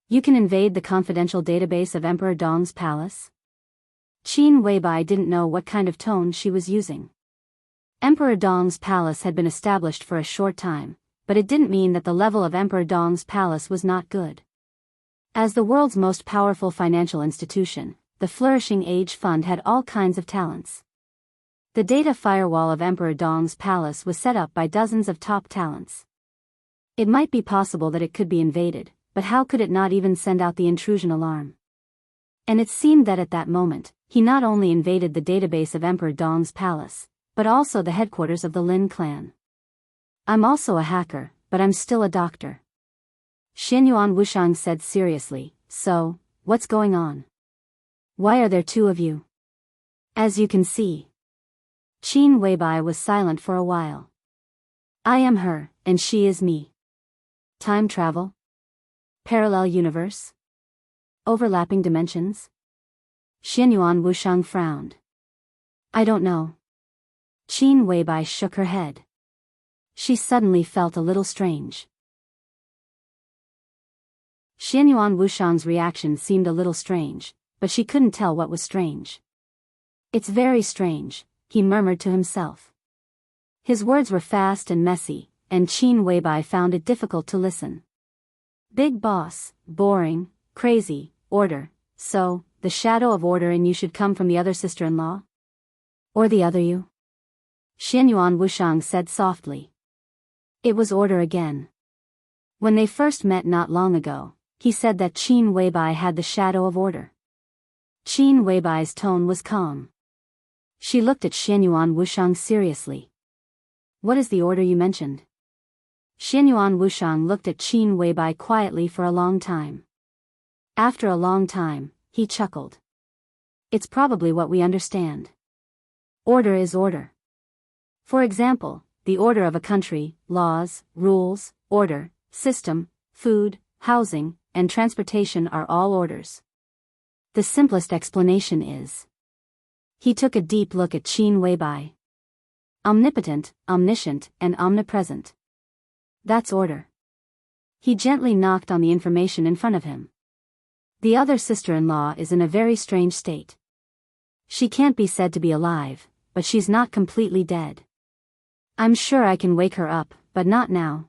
"You can invade the confidential database of Emperor Dong's palace?" Qin Weibai didn't know what kind of tone she was using. Emperor Dong's palace had been established for a short time, but it didn't mean that the level of Emperor Dong's palace was not good. As the world's most powerful financial institution, the Flourishing Age Fund had all kinds of talents. The data firewall of Emperor Dong's palace was set up by dozens of top talents. It might be possible that it could be invaded, but how could it not even send out the intrusion alarm? And it seemed that at that moment, he not only invaded the database of Emperor Dong's palace, but also the headquarters of the Lin clan. "I'm also a hacker, but I'm still a doctor." Xianyuan Wushang said seriously, "So, what's going on? Why are there two of you?" "As you can see." Qin Weibai was silent for a while. "I am her, and she is me. Time travel? Parallel universe? Overlapping dimensions?" Xianyuan Wushang frowned. "I don't know." Qin Weibai shook her head. She suddenly felt a little strange. Xianyuan Wushang's reaction seemed a little strange, but she couldn't tell what was strange. "It's very strange," he murmured to himself. His words were fast and messy, and Qin Weibai found it difficult to listen. "Big boss, boring, crazy, order, so, the shadow of order in you should come from the other sister-in-law? Or the other you?" Xianyuan Wushang said softly. It was order again. When they first met not long ago, he said that Qin Weibai had the shadow of order. Qin Weibai's tone was calm. She looked at Xianyuan Wushang seriously. "What is the order you mentioned?" Xianyuan Wushang looked at Qin Weibai quietly for a long time. After a long time, he chuckled. "It's probably what we understand. Order is order. For example, the order of a country, laws, rules, order, system, food, housing, and transportation are all orders. The simplest explanation is..." He took a deep look at Qin Weibai. "Omnipotent, omniscient, and omnipresent. That's order." He gently knocked on the information in front of him. "The other sister-in-law is in a very strange state. She can't be said to be alive, but she's not completely dead. I'm sure I can wake her up, but not now.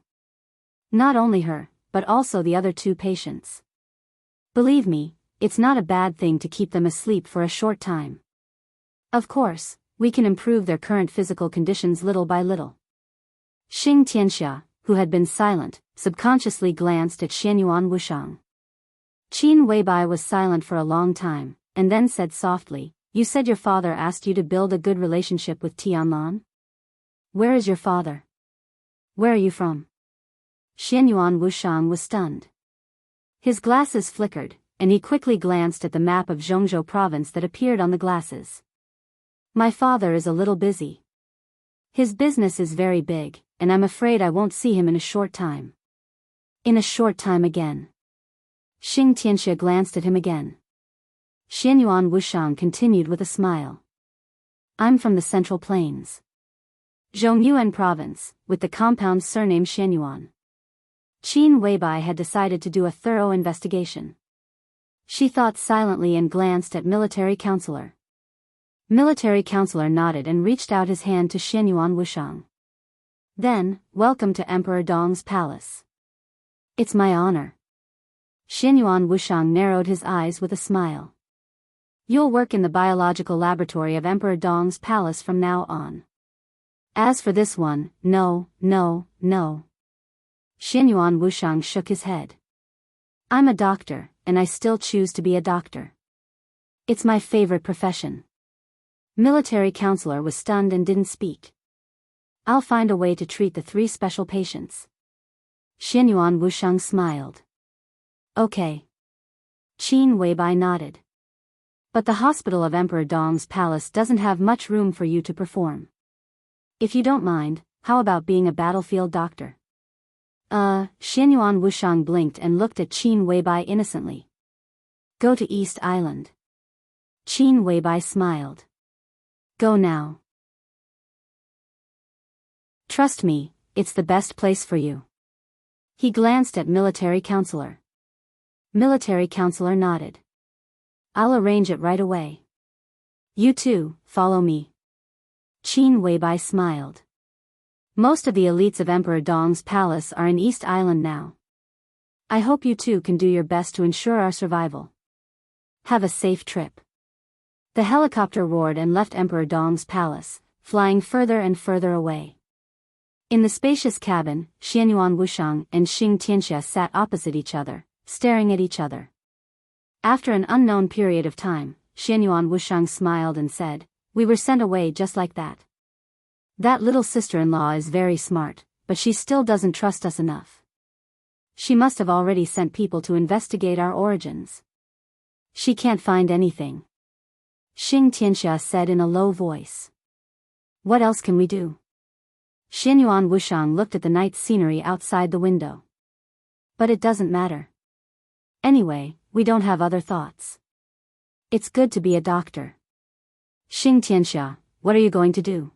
Not only her, but also the other two patients. Believe me, it's not a bad thing to keep them asleep for a short time. Of course, we can improve their current physical conditions little by little." Wuxia Xianxia, who had been silent, subconsciously glanced at Xianyuan Wushang. Qin Weibai was silent for a long time, and then said softly, "You said your father asked you to build a good relationship with Tianlan? Where is your father? Where are you from?" Xianyuan Wushang was stunned. His glasses flickered, and he quickly glanced at the map of Zhongzhou province that appeared on the glasses. "My father is a little busy. His business is very big, and I'm afraid I won't see him in a short time." "In a short time again." Wuxia Xianxia glanced at him again. Xianyuan Wushang continued with a smile. "I'm from the Central Plains. Zhongyuan province, with the compound surname Xianyuan." Qin Weibai had decided to do a thorough investigation. She thought silently and glanced at military counselor. Military counselor nodded and reached out his hand to Xianyuan Wushang. Then, welcome to Emperor Dong's palace. It's my honor. Xianyuan Wushang narrowed his eyes with a smile. You'll work in the biological laboratory of Emperor Dong's palace from now on. As for this one, no. Xianyuan Wushang shook his head. I'm a doctor, and I still choose to be a doctor. It's my favorite profession. Military counselor was stunned and didn't speak. I'll find a way to treat the 3 special patients. Xianyuan Wushang smiled. Okay. Qin Weibai nodded. But the hospital of Emperor Dong's palace doesn't have much room for you to perform. If you don't mind, how about being a battlefield doctor? Xianyuan Wushang blinked and looked at Qin Weibai innocently. Go to East Island. Qin Weibai smiled. Go now. Trust me, it's the best place for you. He glanced at military counselor. Military counselor nodded. I'll arrange it right away. You too, follow me. Qin Weibai smiled. Most of the elites of Emperor Dong's palace are in East Island now. I hope you two can do your best to ensure our survival. Have a safe trip. The helicopter roared and left Emperor Dong's palace, flying further and further away. In the spacious cabin, Xianyuan Wushang and Xing Tianxia sat opposite each other, staring at each other. After an unknown period of time, Xianyuan Wushang smiled and said, "We were sent away just like that. That little sister-in-law is very smart, but she still doesn't trust us enough. She must have already sent people to investigate our origins. She can't find anything." Xing Tianxia said in a low voice. What else can we do? Xianyuan Wushang looked at the night scenery outside the window. But it doesn't matter. Anyway, we don't have other thoughts. It's good to be a doctor. Xing Tianxia, what are you going to do?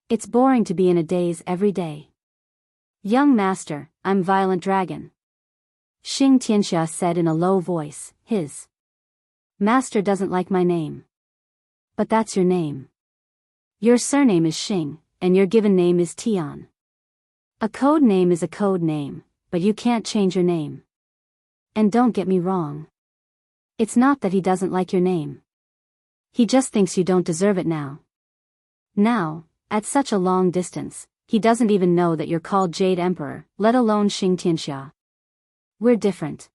It's boring to be in a daze every day. Young master, I'm Violent Dragon. Xing Tianxia said in a low voice. His master doesn't like my name. But that's your name. Your surname is Xing, and your given name is Tian. A code name is a code name, but you can't change your name. And don't get me wrong. It's not that he doesn't like your name. He just thinks you don't deserve it now. Now, at such a long distance, he doesn't even know that you're called Jade Emperor, let alone Xing Tianxia. We're different.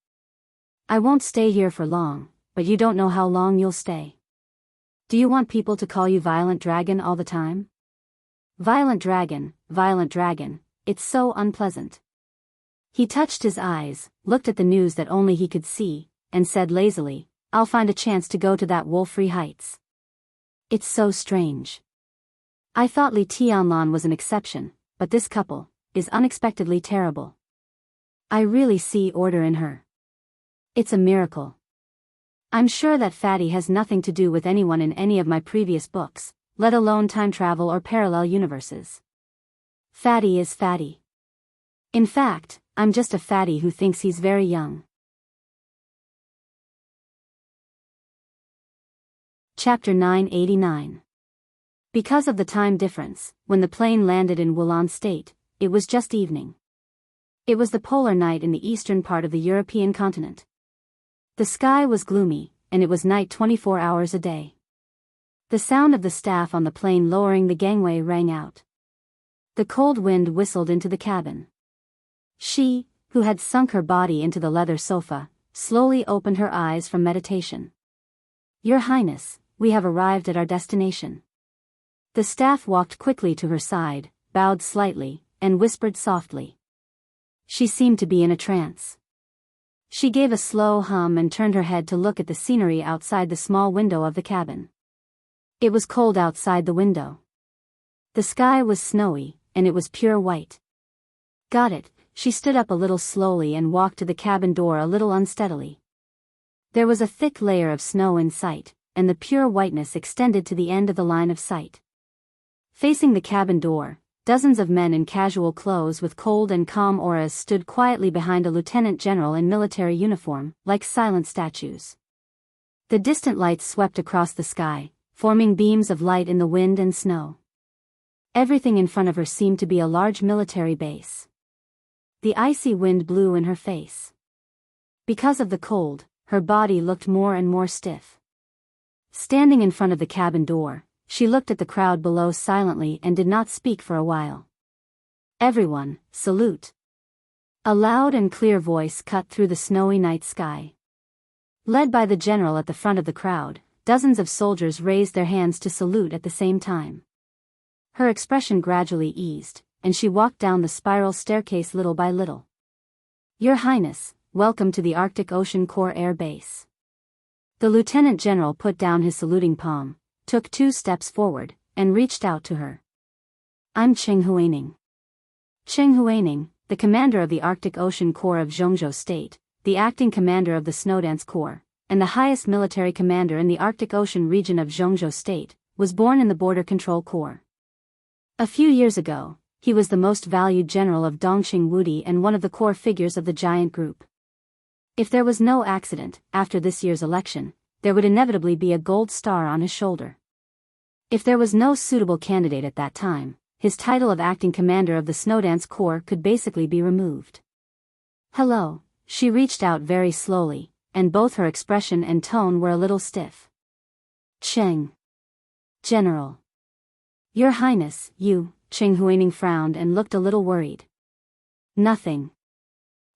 I won't stay here for long, but you don't know how long you'll stay. Do you want people to call you Violent Dragon all the time? Violent Dragon, it's so unpleasant. He touched his eyes, looked at the news that only he could see, and said lazily, I'll find a chance to go to that Wolf-Free Heights. It's so strange. I thought Li Tianlan was an exception, but this couple is unexpectedly terrible. I really see order in her. It's a miracle. I'm sure that Fatty has nothing to do with anyone in any of my previous books, let alone time travel or parallel universes. Fatty is Fatty. In fact, I'm just a fatty who thinks he's very young. Chapter 989. Because of the time difference, when the plane landed in Wulan State, it was just evening. It was the polar night in the eastern part of the European continent. The sky was gloomy, and it was night 24 hours a day. The sound of the staff on the plane lowering the gangway rang out. The cold wind whistled into the cabin. She, who had sunk her body into the leather sofa, slowly opened her eyes from meditation. Your Highness, we have arrived at our destination. The staff walked quickly to her side, bowed slightly, and whispered softly. She seemed to be in a trance. She gave a slow hum and turned her head to look at the scenery outside the small window of the cabin. It was cold outside the window. The sky was snowy, and it was pure white. Got it, she stood up a little slowly and walked to the cabin door a little unsteadily. There was a thick layer of snow in sight, and the pure whiteness extended to the end of the line of sight. Facing the cabin door, dozens of men in casual clothes with cold and calm auras stood quietly behind a lieutenant general in military uniform, like silent statues. The distant lights swept across the sky, forming beams of light in the wind and snow. Everything in front of her seemed to be a large military base. The icy wind blew in her face. Because of the cold, her body looked more and more stiff. Standing in front of the cabin door, she looked at the crowd below silently and did not speak for a while. "Everyone, salute." A loud and clear voice cut through the snowy night sky. Led by the general at the front of the crowd, dozens of soldiers raised their hands to salute at the same time. Her expression gradually eased, and she walked down the spiral staircase little by little. "Your Highness, welcome to the Arctic Ocean Corps Air Base." The lieutenant general put down his saluting palm, took 2 steps forward, and reached out to her. "I'm Cheng Huaining." Cheng Huaining, the commander of the Arctic Ocean Corps of Jianghu State, the acting commander of the Snowdance Corps, and the highest military commander in the Arctic Ocean region of Jianghu State, was born in the Border Control Corps. A few years ago, he was the most valued general of Dongqing Wudi and one of the core figures of the giant group. If there was no accident, after this year's election, there would inevitably be a gold star on his shoulder. If there was no suitable candidate at that time, his title of acting commander of the Snowdance Corps could basically be removed. "Hello," she reached out very slowly, and both her expression and tone were a little stiff. "Cheng. General." "Your Highness, you," Cheng Huaining frowned and looked a little worried. "Nothing.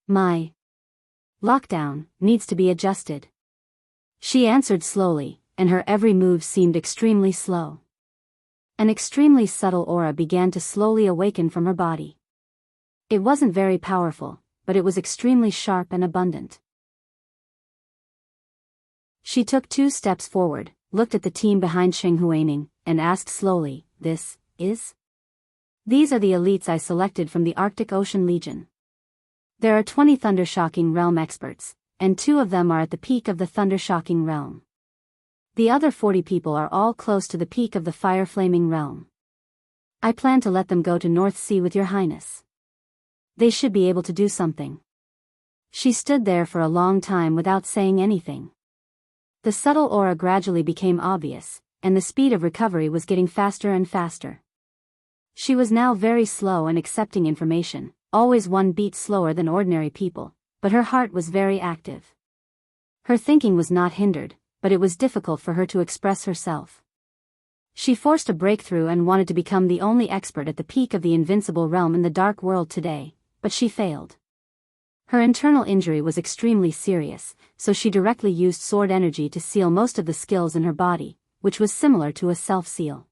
My lockdown needs to be adjusted." She answered slowly, and her every move seemed extremely slow. An extremely subtle aura began to slowly awaken from her body. It wasn't very powerful, but it was extremely sharp and abundant. She took 2 steps forward, looked at the team behind Cheng Huaining, and asked slowly, "This is?" "These are the elites I selected from the Arctic Ocean Legion. There are 20 Thundershocking Realm experts, and 2 of them are at the peak of the Thundershocking Realm. The other 40 people are all close to the peak of the Fire Flaming Realm. I plan to let them go to North Sea with your Highness. They should be able to do something." She stood there for a long time without saying anything. The subtle aura gradually became obvious, and the speed of recovery was getting faster and faster. She was now very slow in accepting information, always 1 beat slower than ordinary people, but her heart was very active. Her thinking was not hindered, but it was difficult for her to express herself. She forced a breakthrough and wanted to become the only expert at the peak of the invincible realm in the dark world today, but she failed. Her internal injury was extremely serious, so she directly used sword energy to seal most of the skills in her body, which was similar to a self-seal.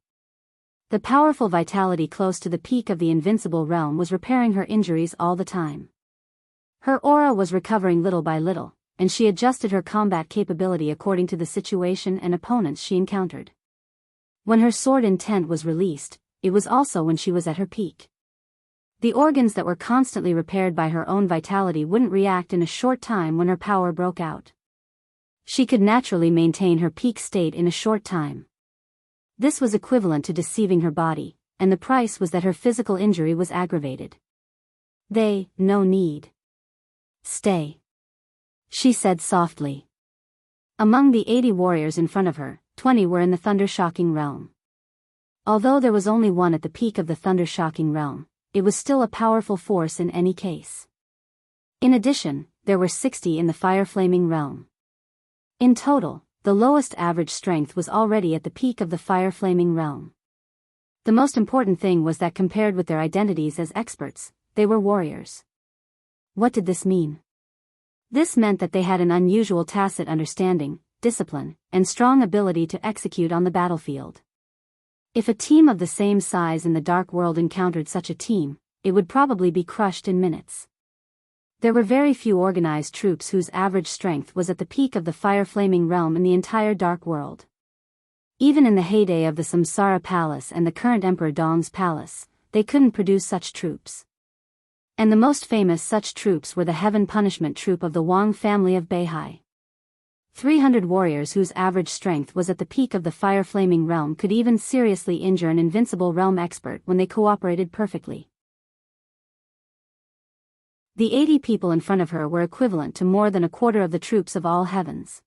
The powerful vitality close to the peak of the invincible realm was repairing her injuries all the time. Her aura was recovering little by little, and she adjusted her combat capability according to the situation and opponents she encountered. When her sword intent was released, it was also when she was at her peak. The organs that were constantly repaired by her own vitality wouldn't react in a short time when her power broke out. She could naturally maintain her peak state in a short time. This was equivalent to deceiving her body, and the price was that her physical injury was aggravated. No need. Stay," she said softly. Among the 80 warriors in front of her, 20 were in the Thundershocking Realm. Although there was only 1 at the peak of the Thundershocking Realm, it was still a powerful force in any case. In addition, there were 60 in the Fire Flaming Realm. In total, the lowest average strength was already at the peak of the Fire Flaming Realm. The most important thing was that compared with their identities as experts, they were warriors. What did this mean? This meant that they had an unusual tacit understanding, discipline, and strong ability to execute on the battlefield. If a team of the same size in the Dark World encountered such a team, it would probably be crushed in minutes. There were very few organized troops whose average strength was at the peak of the Fire Flaming Realm in the entire Dark World. Even in the heyday of the Samsara Palace and the current Emperor Dong's palace, they couldn't produce such troops. And the most famous such troops were the Heaven Punishment Troop of the Wang family of Beihai. 300 warriors whose average strength was at the peak of the Fire Flaming Realm could even seriously injure an invincible realm expert when they cooperated perfectly. The 80 people in front of her were equivalent to more than a quarter of the troops of all heavens.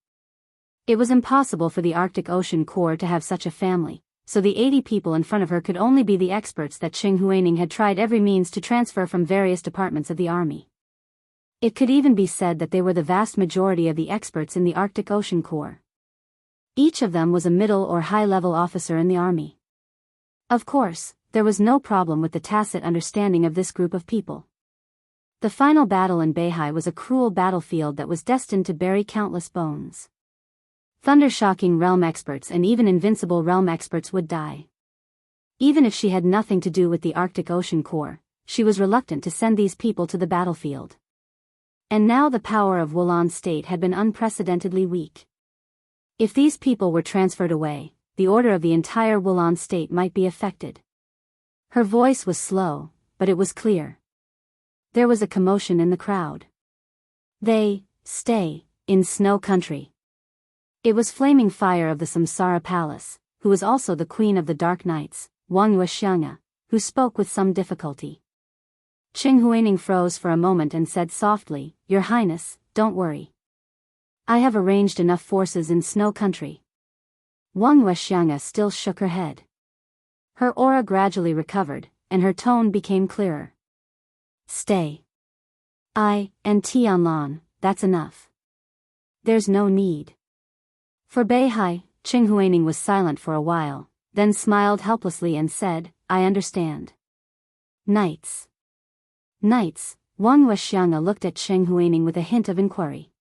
It was impossible for the Arctic Ocean Corps to have such a family, so the 80 people in front of her could only be the experts that Qing Huaining had tried every means to transfer from various departments of the army. It could even be said that they were the vast majority of the experts in the Arctic Ocean Corps. Each of them was a middle or high-level officer in the army. Of course, there was no problem with the tacit understanding of this group of people. The final battle in Beihai was a cruel battlefield that was destined to bury countless bones. Thunder-shocking realm experts and even invincible realm experts would die. Even if she had nothing to do with the Arctic Ocean Corps, she was reluctant to send these people to the battlefield. And now the power of Wulan State had been unprecedentedly weak. If these people were transferred away, the order of the entire Wulan State might be affected. Her voice was slow, but it was clear. There was a commotion in the crowd. They stay in Snow Country. It was Flaming Fire of the Samsara Palace, who was also the Queen of the Dark Knights, Wuxia Xianxia, who spoke with some difficulty. Qing Huaining froze for a moment and said softly, "Your Highness, don't worry. I have arranged enough forces in Snow Country." Wuxia Xianxia still shook her head. Her aura gradually recovered, and her tone became clearer. "Stay. And Tianlan, that's enough. There's no need." For Beihai, Qing Huaining was silent for a while, then smiled helplessly and said, "I understand." Knights. Wuxia Xianxia looked at Qing Huaining with a hint of inquiry.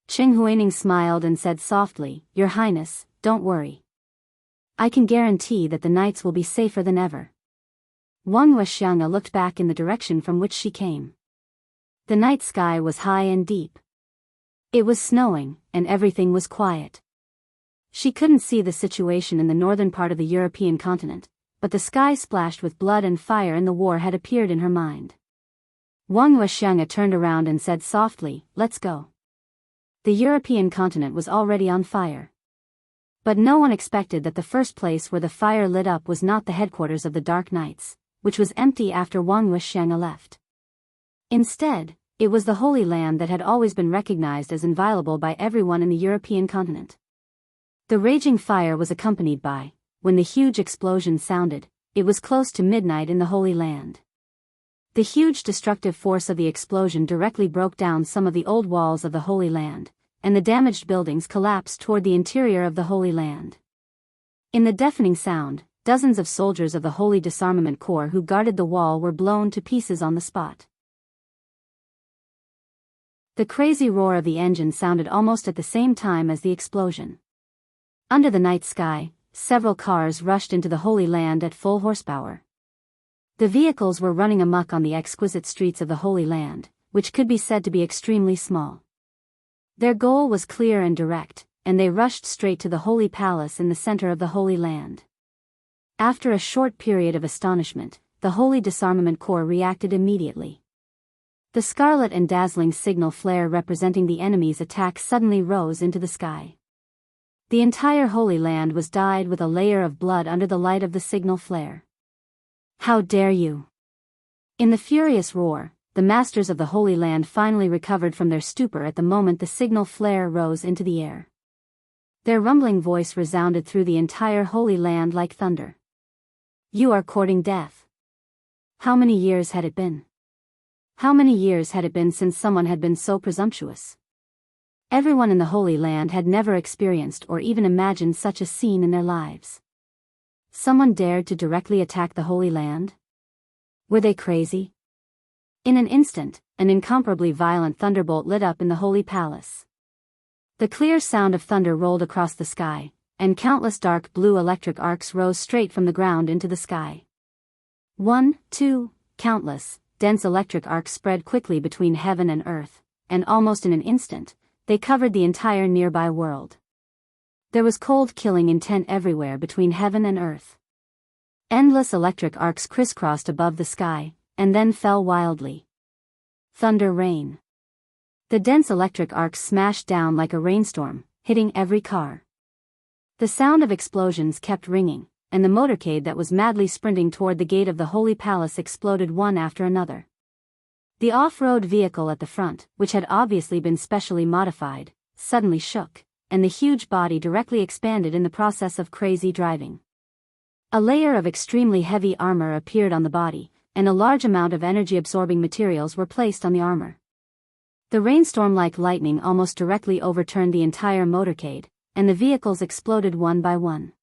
Qing Huaining smiled and said softly, "Your Highness, don't worry. I can guarantee that the knights will be safer than ever." Wuxia Xianxia looked back in the direction from which she came. The night sky was high and deep. It was snowing, and everything was quiet. She couldn't see the situation in the northern part of the European continent, but the sky splashed with blood and fire and the war had appeared in her mind. Wuxia Xianxia turned around and said softly, "Let's go." The European continent was already on fire. But no one expected that the first place where the fire lit up was not the headquarters of the Dark Knights, which was empty after Wuxia Xianxia left. Instead, it was the Holy Land that had always been recognized as inviolable by everyone in the European continent. The raging fire was accompanied by, when the huge explosion sounded, it was close to midnight in the Holy Land. The huge destructive force of the explosion directly broke down some of the old walls of the Holy Land, and the damaged buildings collapsed toward the interior of the Holy Land. In the deafening sound, dozens of soldiers of the Holy Disarmament Corps who guarded the wall were blown to pieces on the spot. The crazy roar of the engine sounded almost at the same time as the explosion. Under the night sky, several cars rushed into the Holy Land at full horsepower. The vehicles were running amok on the exquisite streets of the Holy Land, which could be said to be extremely small. Their goal was clear and direct, and they rushed straight to the Holy Palace in the center of the Holy Land. After a short period of astonishment, the Holy Disarmament Corps reacted immediately. The scarlet and dazzling signal flare representing the enemy's attack suddenly rose into the sky. The entire Holy Land was dyed with a layer of blood under the light of the signal flare. "How dare you!" In the furious roar, the masters of the Holy Land finally recovered from their stupor at the moment the signal flare rose into the air. Their rumbling voice resounded through the entire Holy Land like thunder. "You are courting death." How many years had it been? How many years had it been since someone had been so presumptuous? Everyone in the Holy Land had never experienced or even imagined such a scene in their lives. Someone dared to directly attack the Holy Land? Were they crazy? In an instant, an incomparably violent thunderbolt lit up in the Holy Palace. The clear sound of thunder rolled across the sky, and countless dark blue electric arcs rose straight from the ground into the sky. Countless, dense electric arcs spread quickly between heaven and earth, and almost in an instant, they covered the entire nearby world. There was cold killing intent everywhere between heaven and earth. Endless electric arcs crisscrossed above the sky, and then fell wildly. Thunder rain. The dense electric arcs smashed down like a rainstorm, hitting every car. The sound of explosions kept ringing, and the motorcade that was madly sprinting toward the gate of the Holy Palace exploded one after another. The off-road vehicle at the front, which had obviously been specially modified, suddenly shook, and the huge body directly expanded in the process of crazy driving. A layer of extremely heavy armor appeared on the body, and a large amount of energy-absorbing materials were placed on the armor. The rainstorm-like lightning almost directly overturned the entire motorcade, and the vehicles exploded one by one.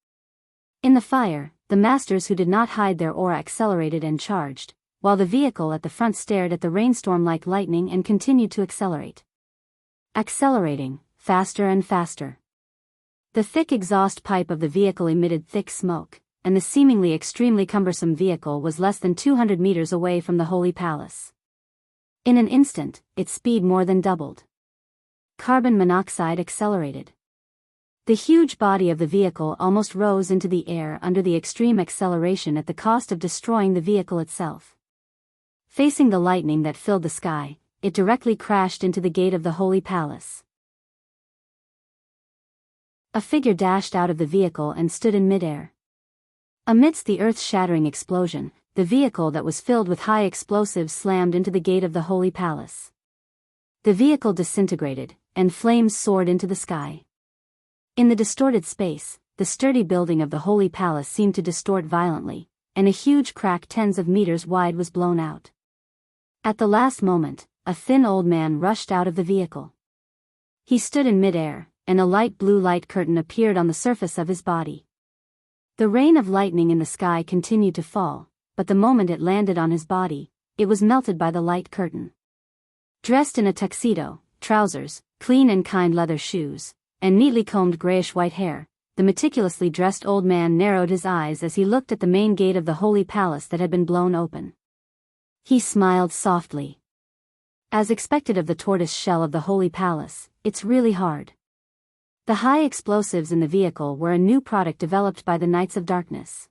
In the fire, the masters who did not hide their aura accelerated and charged, while the vehicle at the front stared at the rainstorm-like lightning and continued to accelerate. Accelerating, faster and faster. The thick exhaust pipe of the vehicle emitted thick smoke, and the seemingly extremely cumbersome vehicle was less than 200 meters away from the Holy Palace. In an instant, its speed more than doubled. Carbon monoxide accelerated. The huge body of the vehicle almost rose into the air under the extreme acceleration at the cost of destroying the vehicle itself. Facing the lightning that filled the sky, it directly crashed into the gate of the Holy Palace. A figure dashed out of the vehicle and stood in midair. Amidst the earth-shattering explosion, the vehicle that was filled with high explosives slammed into the gate of the Holy Palace. The vehicle disintegrated, and flames soared into the sky. In the distorted space, the sturdy building of the Holy Palace seemed to distort violently, and a huge crack tens of meters wide was blown out. At the last moment, a thin old man rushed out of the vehicle. He stood in midair, and a light blue light curtain appeared on the surface of his body. The rain of lightning in the sky continued to fall, but the moment it landed on his body, it was melted by the light curtain. Dressed in a tuxedo, trousers, clean and kind leather shoes, and neatly combed grayish-white hair, the meticulously dressed old man narrowed his eyes as he looked at the main gate of the Holy Palace that had been blown open. He smiled softly. As expected of the tortoise shell of the Holy Palace, it's really hard. The high explosives in the vehicle were a new product developed by the Knights of Darkness.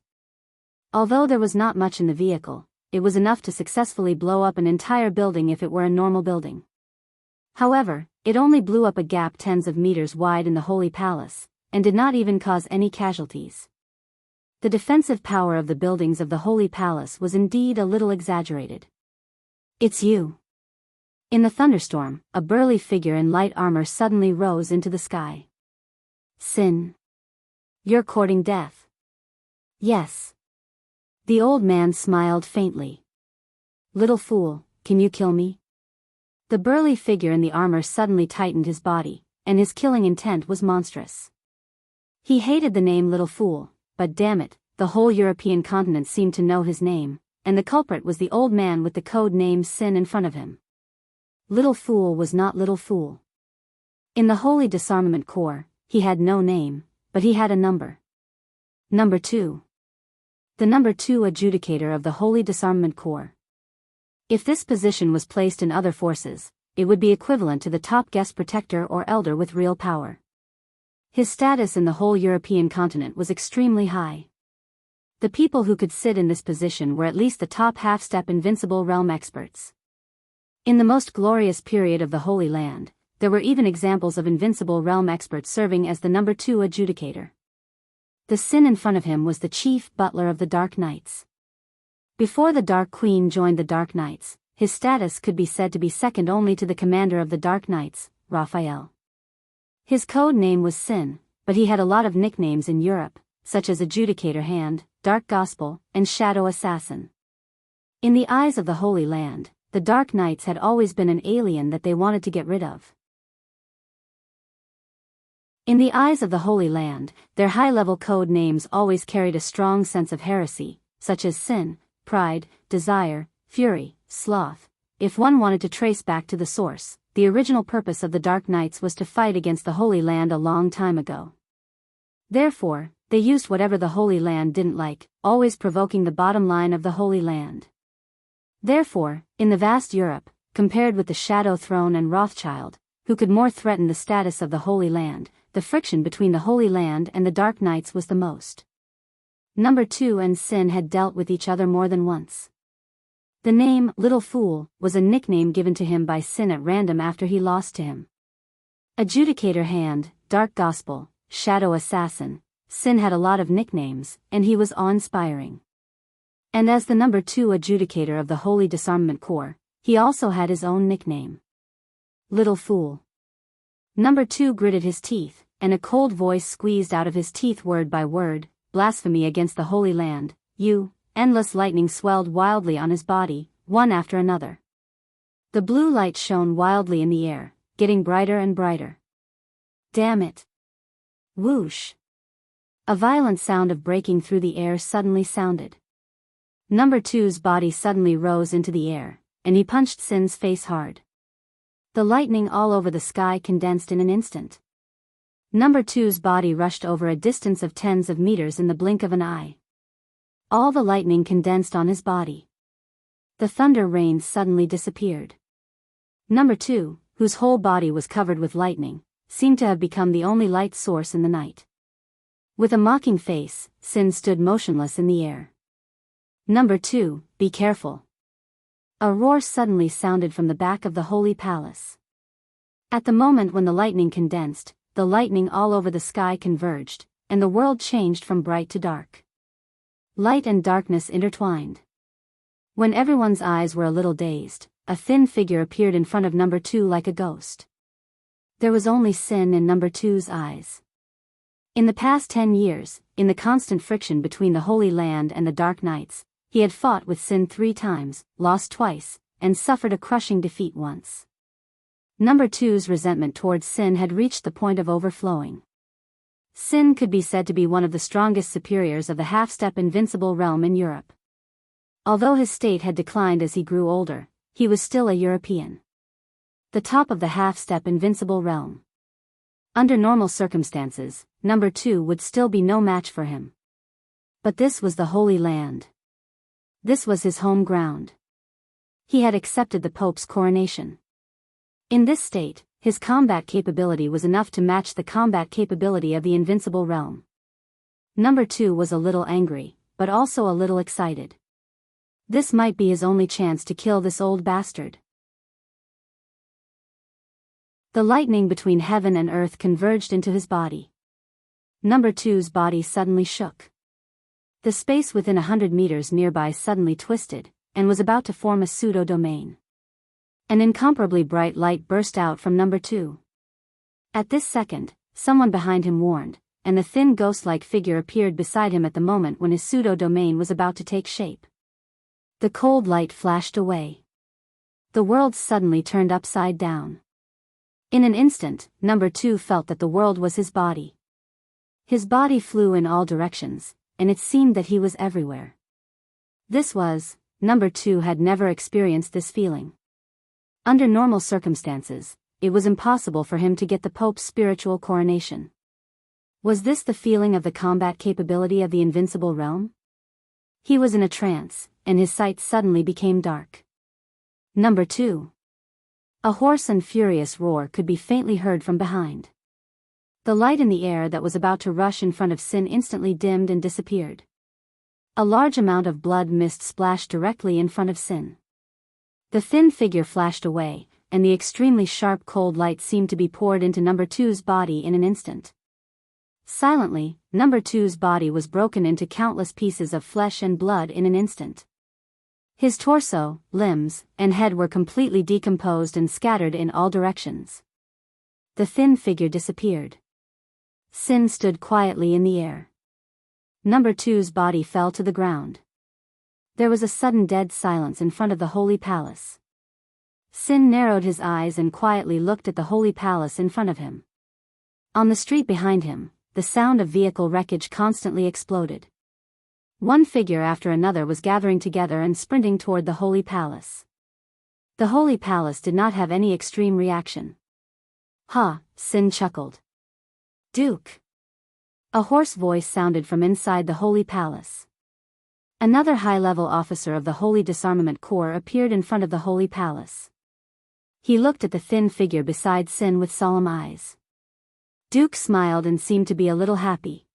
Although there was not much in the vehicle, it was enough to successfully blow up an entire building if it were a normal building. However, it only blew up a gap tens of meters wide in the Holy Palace, and did not even cause any casualties. The defensive power of the buildings of the Holy Palace was indeed a little exaggerated. It's you. In the thunderstorm, a burly figure in light armor suddenly rose into the sky. Sin. You're courting death. Yes. The old man smiled faintly. Little fool, can you kill me? The burly figure in the armor suddenly tightened his body, and his killing intent was monstrous. He hated the name Little Fool, but damn it, the whole European continent seemed to know his name, and the culprit was the old man with the code name Sin in front of him. Little Fool was not Little Fool. In the Holy Disarmament Corps, he had no name, but he had a number. Number 2. The number 2 adjudicator of the Holy Disarmament Corps. If this position was placed in other forces, it would be equivalent to the top guest protector or elder with real power. His status in the whole European continent was extremely high. The people who could sit in this position were at least the top half-step invincible realm experts. In the most glorious period of the Holy Land, there were even examples of invincible realm experts serving as the number 2 adjudicator. The Sin in front of him was the chief butler of the Dark Knights. Before the Dark Queen joined the Dark Knights, his status could be said to be second only to the commander of the Dark Knights, Raphael. His code name was Sin, but he had a lot of nicknames in Europe, such as Adjudicator Hand, Dark Gospel, and Shadow Assassin. In the eyes of the Holy Land, the Dark Knights had always been an alien that they wanted to get rid of. In the eyes of the Holy Land, their high-level code names always carried a strong sense of heresy, such as sin, pride, desire, fury, sloth. If one wanted to trace back to the source, the original purpose of the Dark Knights was to fight against the Holy Land a long time ago. Therefore, they used whatever the Holy Land didn't like, always provoking the bottom line of the Holy Land. Therefore, in the vast Europe, compared with the Shadow Throne and Rothschild, who could more threaten the status of the Holy Land, the friction between the Holy Land and the Dark Knights was the most. Number 2 and Sin had dealt with each other more than once. The name, Little Fool, was a nickname given to him by Sin at random after he lost to him. Adjudicator Hand, Dark Gospel, Shadow Assassin, Sin had a lot of nicknames, and he was awe-inspiring. And as the number 2 adjudicator of the Holy Disarmament Corps, he also had his own nickname. Little Fool. Number 2 gritted his teeth, and a cold voice squeezed out of his teeth word by word, "Blasphemy against the Holy Land, you." Endless lightning swelled wildly on his body, one after another. The blue light shone wildly in the air, getting brighter and brighter. Damn it! Whoosh! A violent sound of breaking through the air suddenly sounded. Number Two's body suddenly rose into the air, and he punched Sin's face hard. The lightning all over the sky condensed in an instant. Number Two's body rushed over a distance of tens of meters in the blink of an eye. All the lightning condensed on his body. The thunder rains suddenly disappeared. Number Two, whose whole body was covered with lightning, seemed to have become the only light source in the night. With a mocking face, Sin stood motionless in the air. Number Two, be careful. A roar suddenly sounded from the back of the holy palace. At the moment when the lightning condensed, the lightning all over the sky converged, and the world changed from bright to dark. Light and darkness intertwined. When everyone's eyes were a little dazed, a thin figure appeared in front of Number Two like a ghost. There was only Sin in Number Two's eyes. In the past 10 years, in the constant friction between the Holy Land and the Dark Knights, he had fought with Sin 3 times, lost twice, and suffered a crushing defeat once. Number Two's resentment towards Sin had reached the point of overflowing. Sin could be said to be one of the strongest superiors of the half-step invincible realm in Europe. Although his state had declined as he grew older, he was still a European. The top of the half-step invincible realm. Under normal circumstances, Number Two would still be no match for him. But this was the Holy Land. This was his home ground. He had accepted the Pope's coronation. In this state, his combat capability was enough to match the combat capability of the invincible realm. Number Two was a little angry, but also a little excited. This might be his only chance to kill this old bastard. The lightning between heaven and earth converged into his body. Number Two's body suddenly shook. The space within 100 meters nearby suddenly twisted, and was about to form a pseudo-domain. An incomparably bright light burst out from Number Two. At this second, someone behind him warned, and a thin ghost-like figure appeared beside him at the moment when his pseudo-domain was about to take shape. The cold light flashed away. The world suddenly turned upside down. In an instant, Number Two felt that the world was his body. His body flew in all directions, and it seemed that he was everywhere. Number Two had never experienced this feeling. Under normal circumstances, it was impossible for him to get the Pope's spiritual coronation. Was this the feeling of the combat capability of the invincible realm? He was in a trance, and his sight suddenly became dark. Number Two. A hoarse and furious roar could be faintly heard from behind. The light in the air that was about to rush in front of Sin instantly dimmed and disappeared. A large amount of blood mist splashed directly in front of Sin. The thin figure flashed away, and the extremely sharp cold light seemed to be poured into Number Two's body in an instant. Silently, Number Two's body was broken into countless pieces of flesh and blood in an instant. His torso, limbs, and head were completely decomposed and scattered in all directions. The thin figure disappeared. Sin stood quietly in the air. Number Two's body fell to the ground. There was a sudden dead silence in front of the Holy Palace. Sin narrowed his eyes and quietly looked at the Holy Palace in front of him. On the street behind him, the sound of vehicle wreckage constantly exploded. One figure after another was gathering together and sprinting toward the Holy Palace. The Holy Palace did not have any extreme reaction. "Ha," Sin chuckled. "Duke." A hoarse voice sounded from inside the Holy Palace. Another high-level officer of the Holy Disarmament Corps appeared in front of the Holy Palace. He looked at the thin figure beside Sin with solemn eyes. Duke smiled and seemed to be a little happy.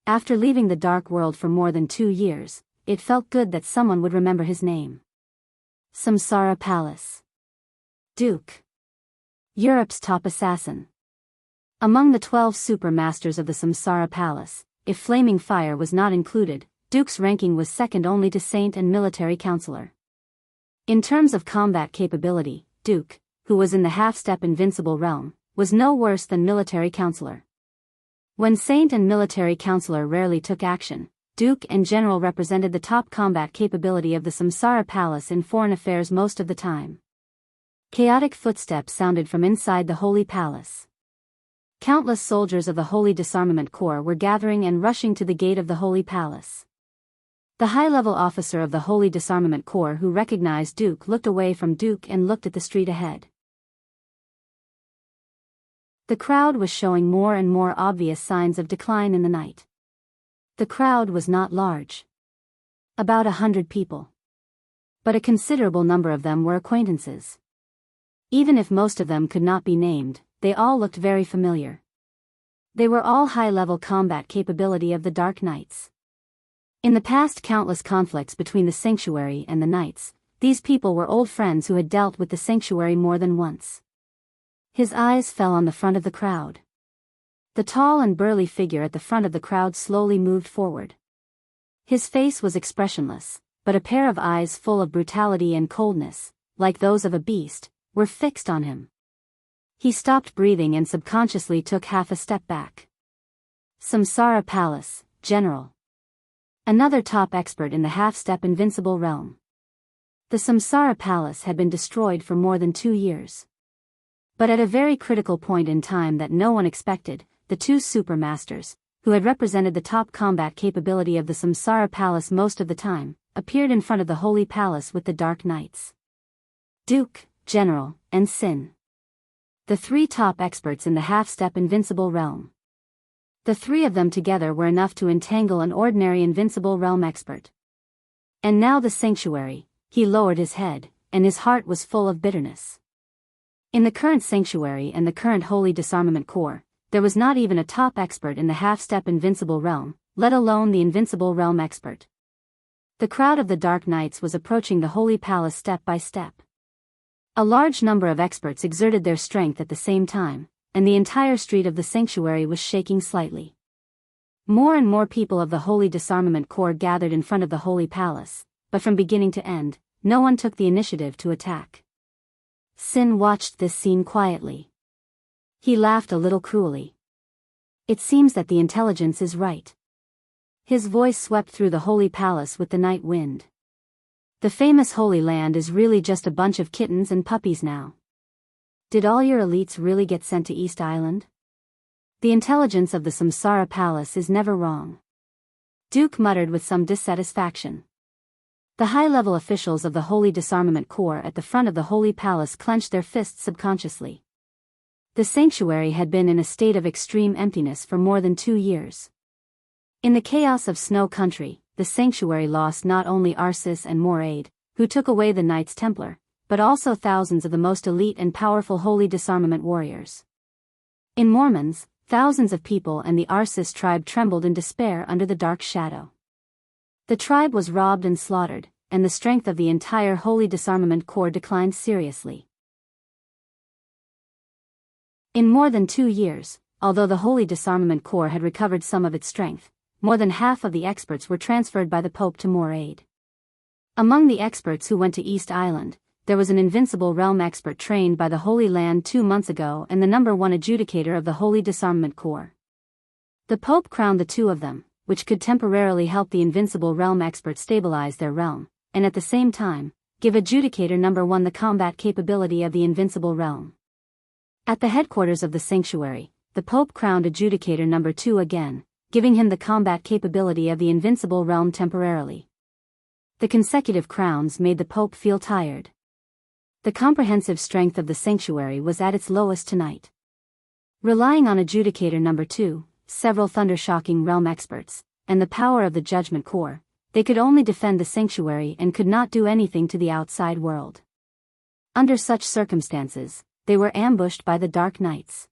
After leaving the Dark World for more than 2 years, it felt good that someone would remember his name. Samsara Palace. Duke. Europe's top assassin. Among the 12 super masters of the Samsara Palace, if Flaming Fire was not included, Duke's ranking was second only to Saint and Military Counselor. In terms of combat capability, Duke, who was in the half-step invincible realm, was no worse than Military Counselor. When Saint and military counselor rarely took action, Duke and General represented the top combat capability of the Samsara Palace in foreign affairs most of the time. Chaotic footsteps sounded from inside the Holy Palace. Countless soldiers of the Holy Disarmament Corps were gathering and rushing to the gate of the Holy Palace. The high-level officer of the Holy Disarmament Corps who recognized Duke looked away from Duke and looked at the street ahead. The crowd was showing more and more obvious signs of decline in the night. The crowd was not large. About 100 people. But a considerable number of them were acquaintances. Even if most of them could not be named, they all looked very familiar. They were all high-level combat capability of the Dark Knights. In the past countless conflicts between the Sanctuary and the Knights, these people were old friends who had dealt with the Sanctuary more than once. His eyes fell on the front of the crowd. The tall and burly figure at the front of the crowd slowly moved forward. His face was expressionless, but a pair of eyes full of brutality and coldness, like those of a beast, were fixed on him. He stopped breathing and subconsciously took half a step back. Samsara Palace, General. Another top expert in the half-step invincible realm. The Samsara Palace had been destroyed for more than 2 years. But at a very critical point in time that no one expected, the two supermasters, who had represented the top combat capability of the Samsara Palace most of the time, appeared in front of the Holy Palace with the Dark Knights. Duke, General, and Sin. The 3 top experts in the half-step invincible realm. The 3 of them together were enough to entangle an ordinary invincible realm expert. And now the Sanctuary, he lowered his head, and his heart was full of bitterness. In the current Sanctuary and the current Holy Disarmament Corps, there was not even a top expert in the half-step invincible realm, let alone the invincible realm expert. The crowd of the Dark Knights was approaching the Holy Palace step by step. A large number of experts exerted their strength at the same time, and the entire street of the Sanctuary was shaking slightly. More and more people of the Holy Disarmament Corps gathered in front of the Holy Palace, but from beginning to end, no one took the initiative to attack. Sin watched this scene quietly. He laughed a little cruelly. It seems that the intelligence is right. His voice swept through the Holy Palace with the night wind. The famous Holy Land is really just a bunch of kittens and puppies now. Did all your elites really get sent to East Island? The intelligence of the Samsara Palace is never wrong. Duke muttered with some dissatisfaction. The high-level officials of the Holy Disarmament Corps at the front of the Holy Palace clenched their fists subconsciously. The Sanctuary had been in a state of extreme emptiness for more than 2 years. In the chaos of Snow Country, the Sanctuary lost not only Arsis and Moraid, who took away the Knights Templar, but also thousands of the most elite and powerful Holy Disarmament warriors. In Mormons, thousands of people and the Arsis tribe trembled in despair under the dark shadow. The tribe was robbed and slaughtered, and the strength of the entire Holy Disarmament Corps declined seriously. In more than 2 years, although the Holy Disarmament Corps had recovered some of its strength, more than half of the experts were transferred by the Pope to Moraid. Among the experts who went to East Island, there was an invincible realm expert trained by the Holy Land 2 months ago and the #1 adjudicator of the Holy Disarmament Corps. The Pope crowned the 2 of them, which could temporarily help the invincible realm expert stabilize their realm, and at the same time, give adjudicator #1 the combat capability of the invincible realm. At the headquarters of the Sanctuary, the Pope crowned adjudicator #2 again, giving him the combat capability of the invincible realm temporarily. The consecutive crowns made the Pope feel tired. The comprehensive strength of the Sanctuary was at its lowest tonight. Relying on adjudicator #2, several thunder-shocking realm experts, and the power of the Judgment Corps, they could only defend the Sanctuary and could not do anything to the outside world. Under such circumstances, they were ambushed by the Dark Knights.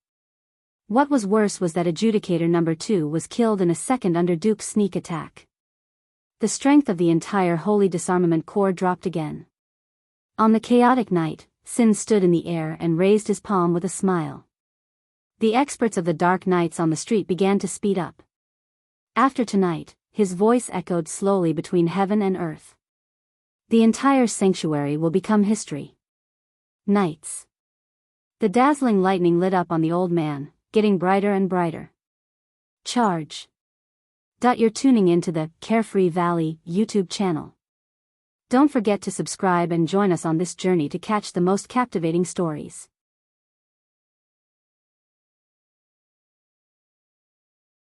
What was worse was that adjudicator #2 was killed in a second under Duke's sneak attack. The strength of the entire Holy Disarmament Corps dropped again. On the chaotic night, Sin stood in the air and raised his palm with a smile. The experts of the Dark Knights on the street began to speed up. After tonight, his voice echoed slowly between heaven and earth. The entire Sanctuary will become history. Knights. The dazzling lightning lit up on the old man, getting brighter and brighter. Charge. You're tuning into the Carefree Valley YouTube channel. Don't forget to subscribe and join us on this journey to catch the most captivating stories.